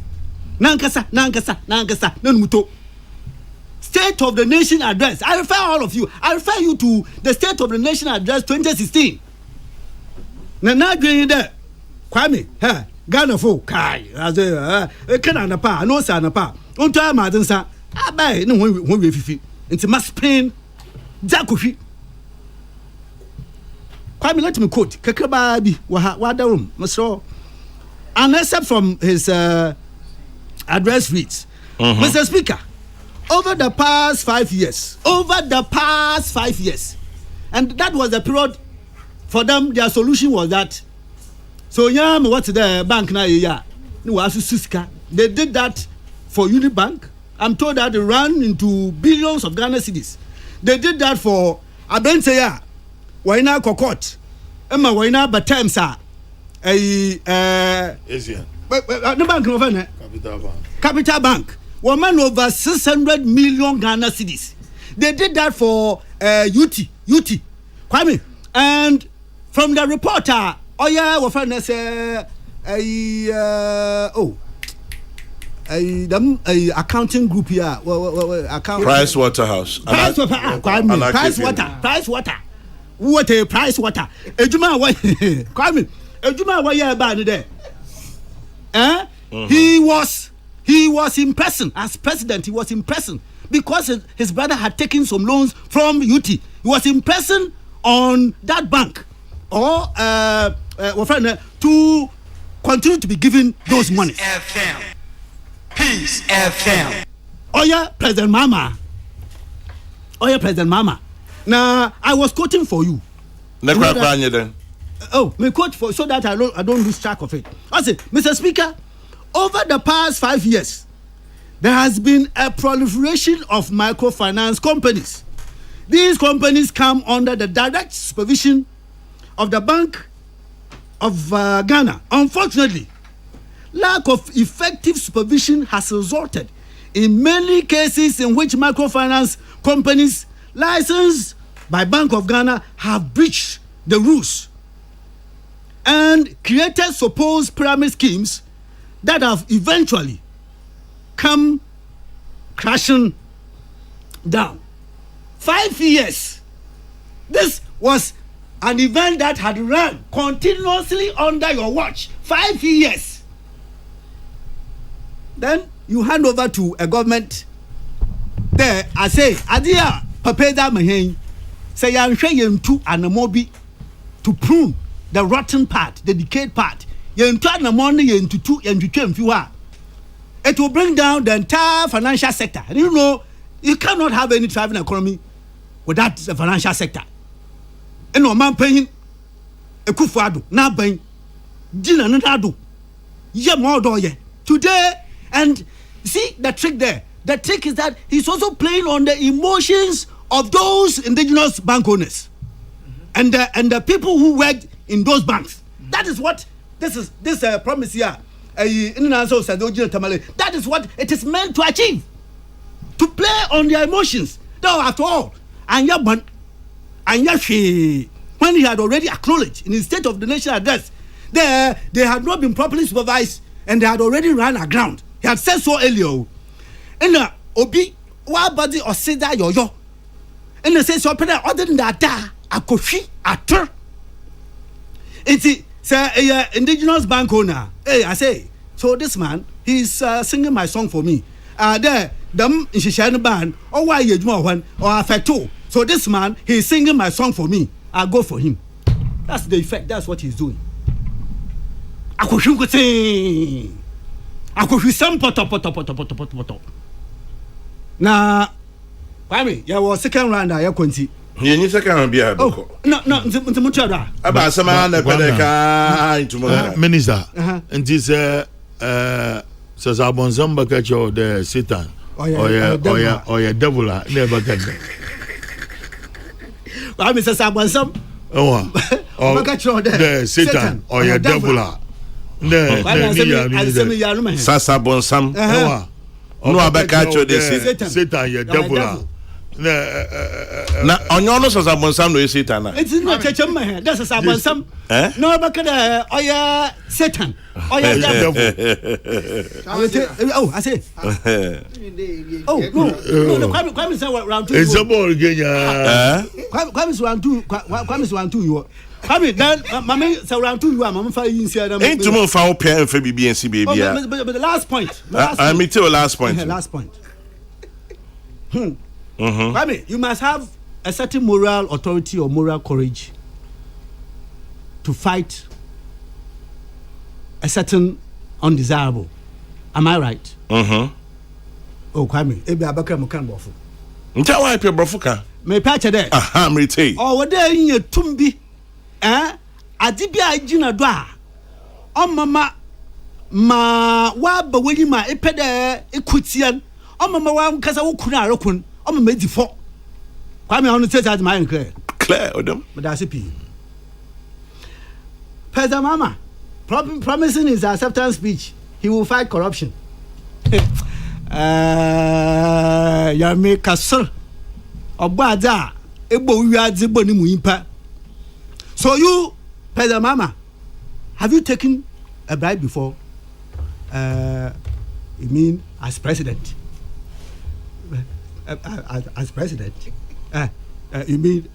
Nankasa, Nanmuto. State of the Nation address. I refer all of you. I refer you to the State of the Nation address 2016. Now doing there, Kwame, Ghana fo kai as Canada pa no sa na pa. Unto amadensa abai no won we fifi. Nti mas pain Jakofi. Kwame, let me quote Kakaba bi wa da room. Mr. An excerpt from his address reads, Mr. Speaker, over the past 5 years, and that was the period for them, their solution was that, so what's the bank now? They did that for Unibank. I'm told that they ran into billions of Ghana cedis. They did that for Abenseya, Waina Kokot, Emma Waina Batemsa, Asian. The bank, Capital Bank. Woman over 600 million Ghana cedis. They did that for UT. Kwame. And from the reporter, accounting group here. Price Waterhouse. Price Water. What a Price Water. Ejuma wa Kwame. Ejuma wa ya ba ni there. He was in person as president. He was in person because his brother had taken some loans from UT. He was in person on that bank or to continue to be given those monies. Peace FM. Oya President Mama. Now I was quoting for you. Me quote for so that I don't lose track of it. I say, Mr. Speaker, over the past 5 years, there has been a proliferation of microfinance companies. These companies come under the direct supervision of the Bank of Ghana. Unfortunately, lack of effective supervision has resulted in many cases in which microfinance companies licensed by Bank of Ghana have breached the rules and created supposed pyramid schemes that have eventually come crashing down. 5 years. This was an event that had run continuously under your watch 5 years. Then you hand over to a government. There, I say, Adia Papeda Mahin, say, I'm sure you to Anamobi to prune the rotten part, the decayed part. You into Anamoni, you into two, and you came few. It will bring down the entire financial sector. And you know, you cannot have any thriving economy without the financial sector. And no man paying a kufado, now paying dinner and ye more do ye today. And see the trick there. The trick is that he's also playing on the emotions of those indigenous bank owners and the people who worked in those banks. That is what this promise here. That is what it is meant to achieve. To play on their emotions. Now, after all, and when he had already acknowledged in his State of the Nation address, they had not been properly supervised and they had already run aground. He had said so earlier. And Obi, what body or say that yo? And they say so, other than that, a coffee, a tur. It's a indigenous bank owner. Hey, I say, so this man, he's singing my song for me. There, them in Shishani band, or why you do one, or I two. So this man, he's singing my song for me. I'll go for him. That's the effect. That's what he's doing. I could sing. I could some poto. Now, Kwame, you was second round. I couldn't see. You need second round. Oh, no, Muchada. About some other Minister, and this says Abon Zamba catch your the Satan. Or your devil, never get them. Kwame says Abon some. Oh, the Satan or your devil. Sasa Bonsam. No, I back at you. Satan, your devil. Na onyono Sasa Bonsam no Satan. It's not church man. That's a Bonsam. No, back at oya Satan. Oya devil. Oh, I say. Oh no, Kwame say round 2. It's a ball again. Kwame round 2. Kwame round 2 you. Kwame then mama say round 2 you am mama fa yin sia na. Ain't to move for pay and for BBNC baby. But the last point. I mean till last point. Last point. Kwame, you must have a certain moral authority or moral courage to fight a certain undesirable. Am I right? Oh, Kwame, ebi abaka mo kan bofo. Nta wa pe bofo ka. Me patch there. Aha, me tey. Oh, we dey yin tumbi. Adi bi agina do a. O mama ma wa ba wani ma epede ekutian. O mama wa nkasa wo kuna arekun. O mama di fo. Kwame on say that my clear. Clear odom. But that's it. President Mama promising his acceptance speech, he will fight corruption. Ya me kasr. Obada ebo wiadze boni mu impa. So you, President Mama, have you taken a bribe before? You mean as president? As president? You mean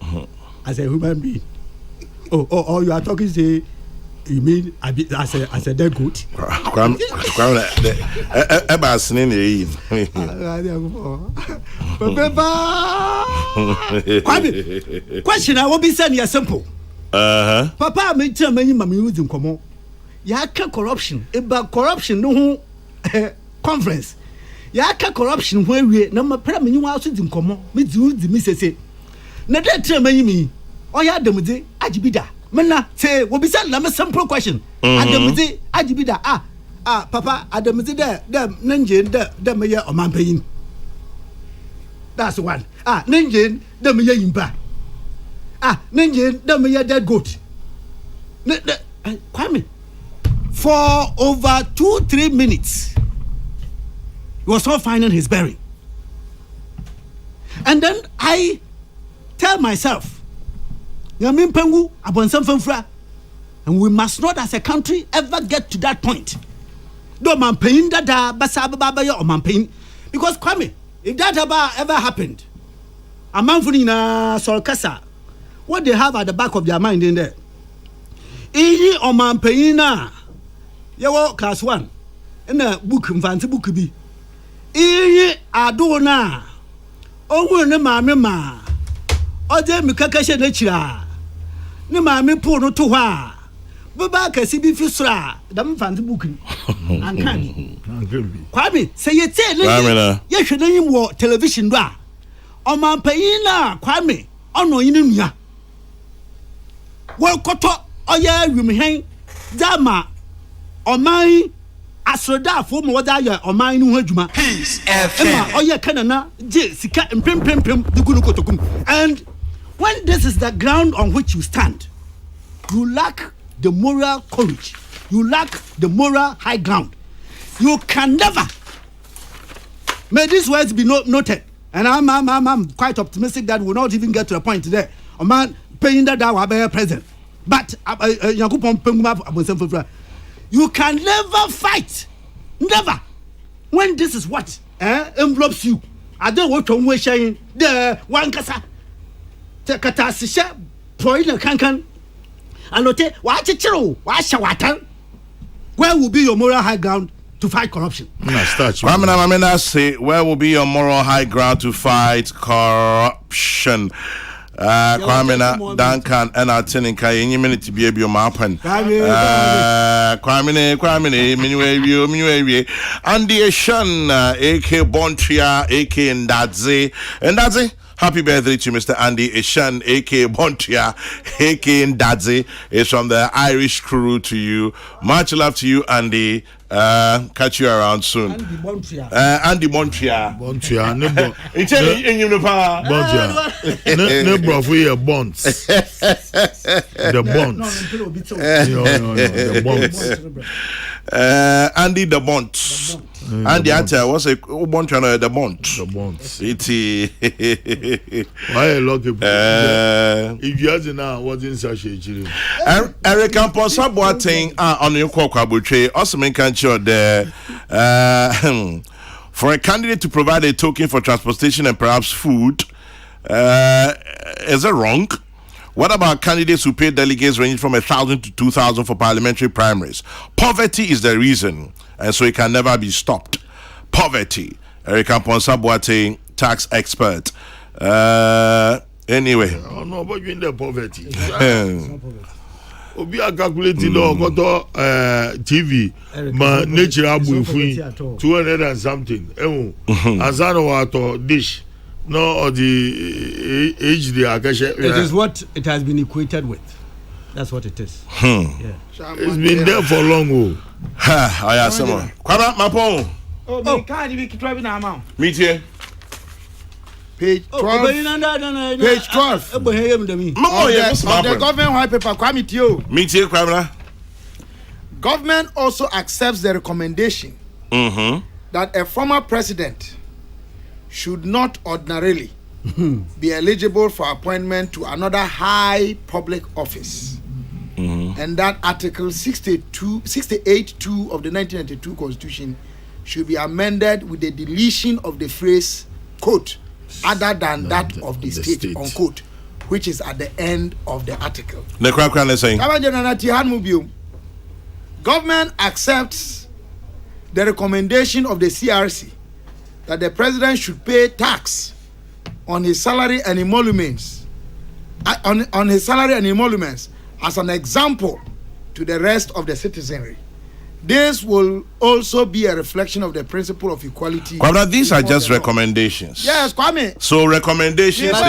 as a human being? Oh, you are talking say you mean as a dead goat? Kwame question I will be saying is simple. Papa me tell me mama using komo. Ya ka corruption. About corruption no conference. Ya ka corruption when we na ma pra me nwa so di komo. Me di me sese. Na dey tell me o ya demde agibida. Me na say we be say na me simple question. Ademde agibida papa ademde there nanje there me ye omanpayin. That's one. Nanje there me ye yimba. Nanje there me ye dead goat. Kwame, for over 2-3 minutes he was not finding his bearing. And then I tell myself, and we must not as a country ever get to that point. Because Kwame, if that ever happened, a man for Solkasa, what they have at the back of their mind in there. Iyi omanpeyina yewo class 1 na book mfanti book bi. Iyi adona ohun ne maame ma oje mi kakashe na chira ne maame po no to ha baba kasi bi fisra dam mfanti book ni ankan kwame say yete ne ye hwe na yim wo television do a omanpeyina kwame ono yin nua wo koto oya awimhen dama oman asrodafo mo wada ya oman no adwuma ema oya kanana je sika mpempempem dugunu kotokum. And when this is the ground on which you stand, you lack the moral courage, you lack the moral high ground. You can never, may these words be noted, and I'm quite optimistic that we'll not even get to the point today a man paying that our president. But you can never fight, never, when this is what envelopes you. I don't want to wish the one kasa katasisha proina kankan anote wachichiro washawatan. Where will be your moral high ground to fight corruption? I say, where will be your moral high ground to fight corruption? Kwamina Duncan and our tenant any minute to be able to mappen. Kwamine, Minuwe, Andy Shan, AK Bontria, AK Ndadze, and that's it. Happy birthday to Mr. Andy Eshan, aka Bontria, aka Ndadze. It's from the Irish crew to you. Much love to you, Andy. Catch you around soon. Andy Bontria. Andy Bontria. Bontia, ne bro for your bonds. The bonds. The bonds. Andy the bonds. Andy, I tell what's a Bontria the bonds. The bonds. Why a lot of if you ask now, what's in such a children? Eric Camposa Boateng on your Kokrokoo also make sure there for a candidate to provide a token for transportation and perhaps food. Is it wrong? What about candidates who pay delegates ranging from 1,000 to 2,000 for parliamentary primaries? Poverty is the reason, and so it can never be stopped. Poverty. Eric Camposa Boateng, tax expert. Anyway. Oh no, but you in the poverty. Obi a calculated on TV, ma nature abu free 200 and something. Azano water dish. No, or the age the akasha. It is what it has been equated with. That's what it is. Yeah. It's been there for long. I have someone. Kwaba Mapo. Oh, can't you keep driving our mom? Meet here. Page 12. Page 12. Of the government white paper, Kwame Tio. Meet here, Kwabra. Government also accepts the recommendation that a former president should not ordinarily be eligible for appointment to another high public office. And that Article 68.2 of the 1992 Constitution should be amended with the deletion of the phrase, quote, other than that of the state, unquote, which is at the end of the article. Government accepts the recommendation of the CRC that the president should pay tax on his salary and emoluments, on his salary and emoluments as an example to the rest of the citizenry. This will also be a reflection of the principle of equality. Kwabra, these are just recommendations. Yes, Kwame. So recommendations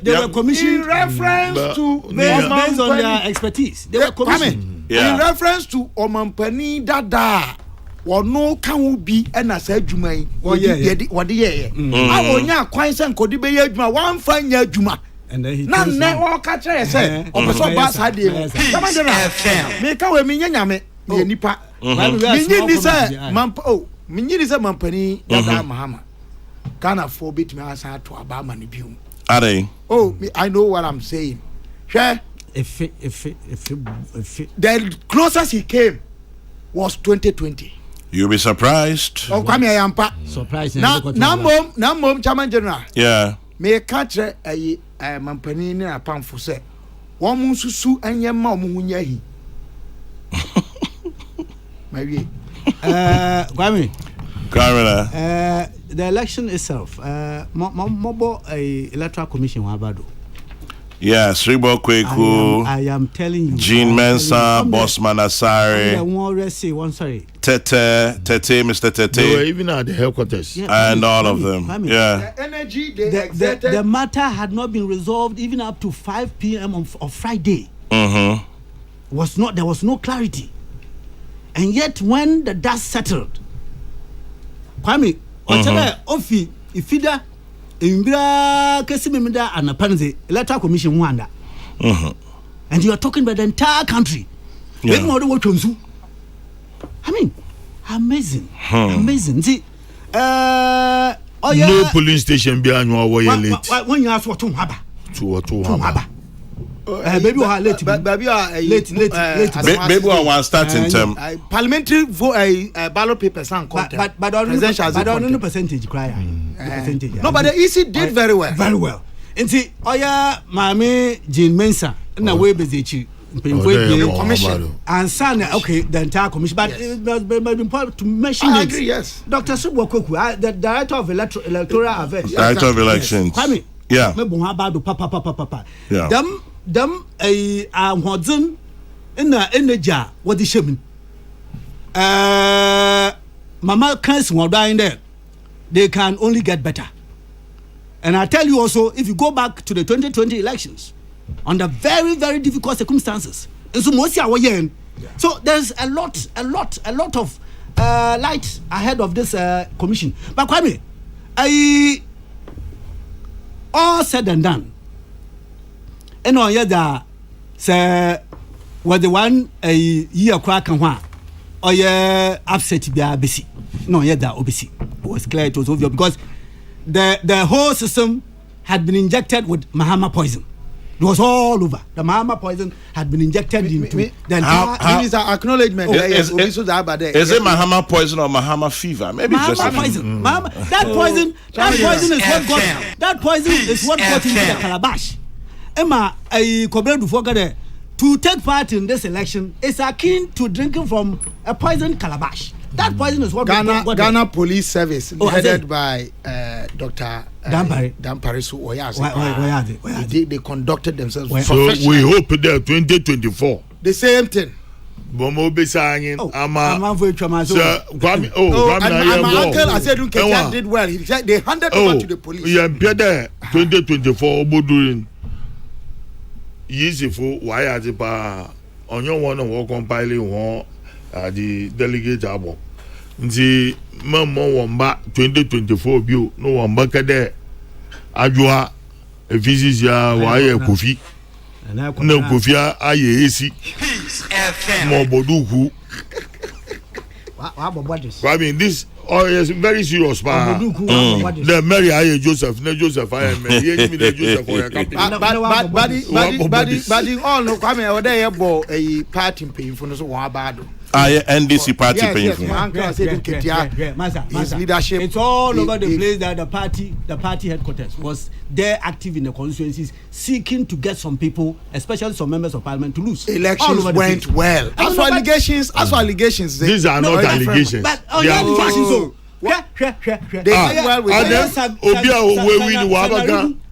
they were commissioned in reference to based on their expertise. They were commissioned in reference to Omampani Dada. No can be an asset juma. What the year? I will not quite send Kodibe Juma, one fine year Juma. And then he none never catch I said, or so bad idea. Come on, make our minion, Nipa. Mini is a mamp. Oh, Mini is a mampani, Dada Mahama. Can afford bit me answer to Obama Nibium. Are they? Oh, I know what I'm saying. Share if the closest he came was 2020. You'll be surprised. Oh, come here, Yampa. Surprised. Now, Chairman General. Yeah. May catch a mampani ne apamfo se wo mo susu anye ma mo hunya hi mawie Kwame the election itself mobo electoral commission wa bado. Yeah, Kokrokoo. I am telling you. Jean Mensah, Bossman Asare. Tete, Mr. Tete. They were even at the headquarters. Yeah, and all of them. Yeah. The energy the matter had not been resolved even up to 5 p.m. on Friday. There was no clarity. And yet when the dust settled, Kwame, Ofi, Ifida, Imbra Kesimimida and Apanze Electoral Commission Wanda. And you are talking about the entire country. I mean, amazing. Amazing. See, no police station behind late. When you ask what to Haba. Baby, late. Baby, one starting term. Parliamentary ballot papers and content. But on the percentage, cry. No, but the EC did very well. Very well. And see, Mami Jean Mensah, na way busy. Commission and son, okay, the entire commission, but it must be important to mention I agree, yes. Dr. Kokrokoo, the director of electoral affairs. Director of elections. Yes. Yeah. Yeah. Them Hodson in the jar, what is shipping? Mama can't want dying there. They can only get better. And I tell you also, if you go back to the 2020 elections, under very, very difficult circumstances, and so so there's a lot of light ahead of this commission. But Kwame, all said and done, and on yada say was the one a year crack and one or upset be ABC. No, yada OBC. It was clear, it was obvious because the whole system had been injected with Mahama poison. It was all over. The Mahama poison had been injected into the entire. Is an acknowledgement. Is it Mahama poison or Mahama fever? Maybe Mahama poison. That poison is what got into the calabash. Emma, to take part in this election is akin to drinking from a poisoned calabash. That poison is what Ghana Police Service, headed by Dr. Dampare. They conducted themselves. So we hope that 2024. The same thing. Bomo be saying, my uncle, I said, did well. He said they handed over to the police. Yeah, 2024 Obodurin. Easy for why are the on your one and walk compiling one the delegate abo. The Mamma Wamba 2024 bill, no one back there. Ajua, a visit ya wire Kofi. No Kofia, AC. More Boduku. I mean, this is very serious. The Mary I Joseph, no Joseph, I am Joseph for your company. But all no come over there about a party paying for us or bad. NDC party paying for his leadership. It's all over the place that the party headquarters was there active in the constituencies seeking to get some people, especially some members of parliament, to lose. Elections went well. As for allegations, these are not allegations. But allegations, so they did well with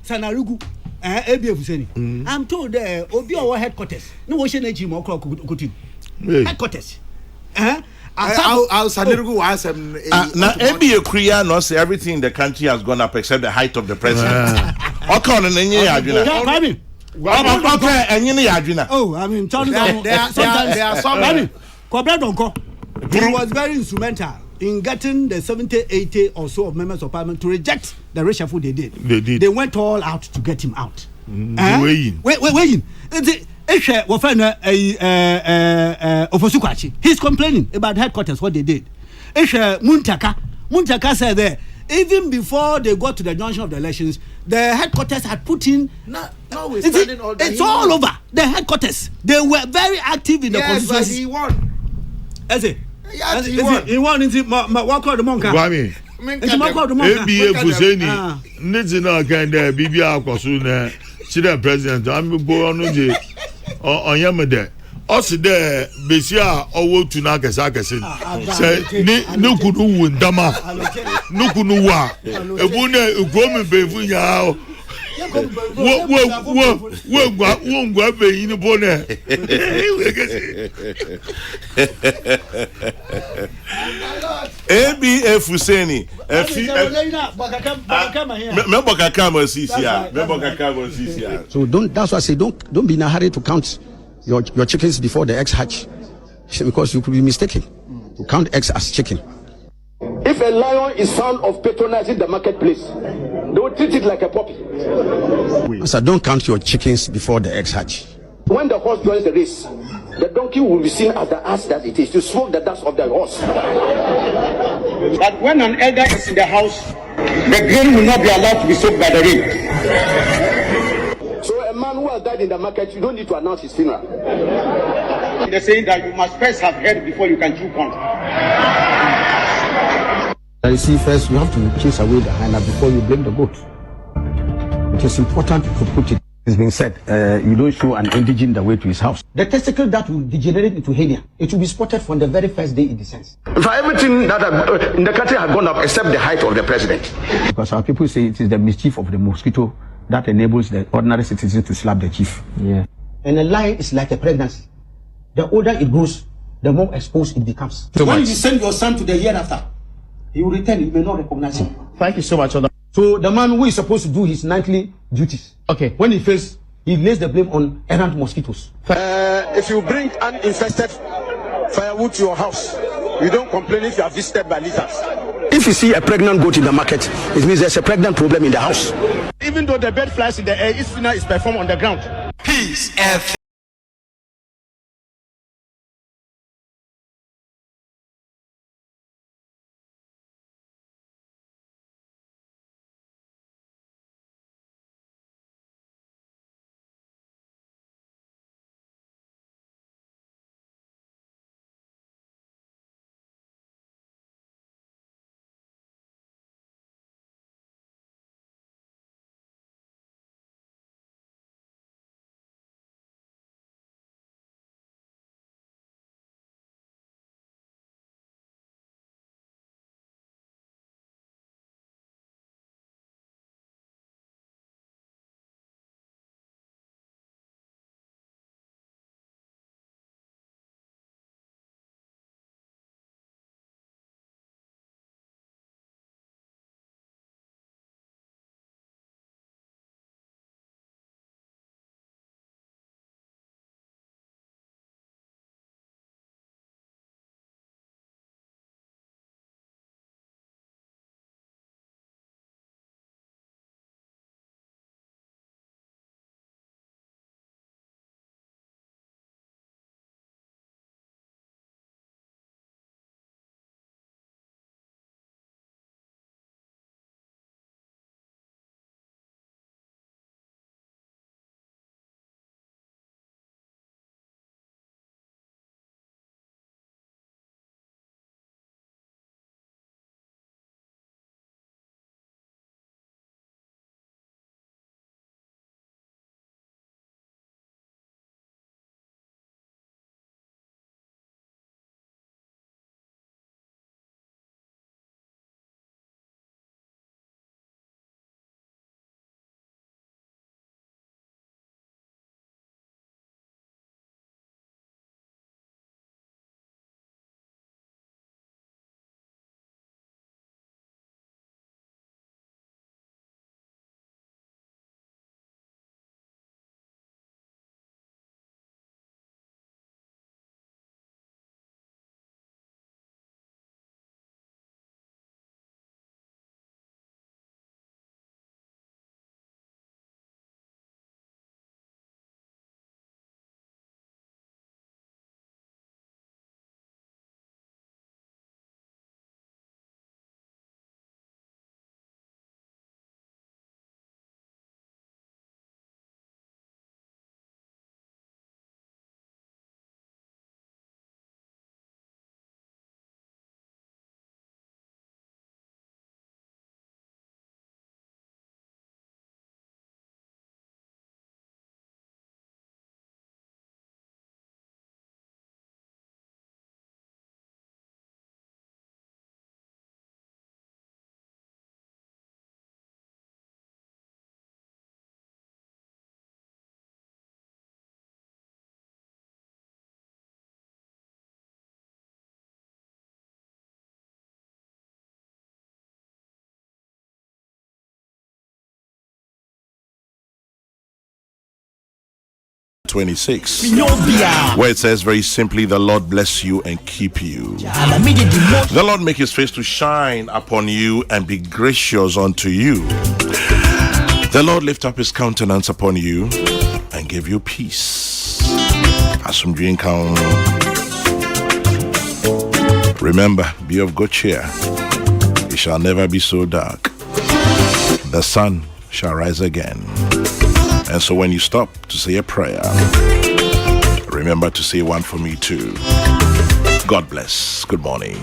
Sanarugu. I'm told Obi our headquarters. No ocean Kokrokoo. Headquarters. I'll Sanarugu was now NBA Korea no say everything in the country has gone up except the height of the president. Oh, I mean, there are some. He was very instrumental in getting the 70, 80 or so of members of parliament to reject the reshuffle they did. They went all out to get him out. Wait. He's complaining about headquarters, what they did. Muntaka said there, even before they got to the junction of the elections, the headquarters had put in. It's all over. The headquarters. They were very active in the constituency. He won. He won into walk out the monk. NBA Fuseni, Nizina Kanda, Bibia Kosuna, see the president I'm go on on yamede osi de besia owo tu na kesa kese say ni kunu wu ndama ni kunu wa ebu na ugom befu nya wo ngwa be yin bo na ABF Husseini so that's why I say don't be in a hurry to count your chickens before the eggs hatch, because you could be mistaken to count eggs as chicken. If a lion is found of patronizing the marketplace, they will treat it like a puppy. So don't count your chickens before the eggs hatch. When the horse joins the race, the donkey will be seen as the ass that it is to smoke the dust of the horse. But when an elder is in the house, the grain will not be allowed to be soaked by the rain. So a man who has died in the market, you don't need to announce his funeral. They're saying that you must first have heard before you can chew corn. You see, first you have to chase away the hyena before you blame the goat. It is important to put it. It's been said, you don't show an indigene the way to his house. The testicle that will degenerate into hernia, it will be spotted from the very first day it descends. For everything that in the country has gone up except the height of the president. Because our people say it is the mischief of the mosquito that enables the ordinary citizen to slap the chief. Yeah. And a lion is like a pregnancy. The older it grows, the more exposed it becomes. So when you send your son to the hereafter, he will return, you may not recognize him. Thank you so much. So the man who is supposed to do his nightly duties, Okay. when he fails, he lays the blame on errant mosquitoes. If you bring an infested firewood to your house, you don't complain if you are visited by litters. If you see a pregnant goat in the market, it means there's a pregnant problem in the house. Even though the bird flies in the air, its funeral is performed on the ground. Peace FM. 26, where it says very simply, the Lord bless you and keep you. The Lord make his face to shine upon you and be gracious unto you. The Lord lift up his countenance upon you and give you peace. Asumdwe nka. Remember, be of good cheer. It shall never be so dark. The sun shall rise again. And so when you stop to say a prayer, remember to say one for me too. God bless. Good morning.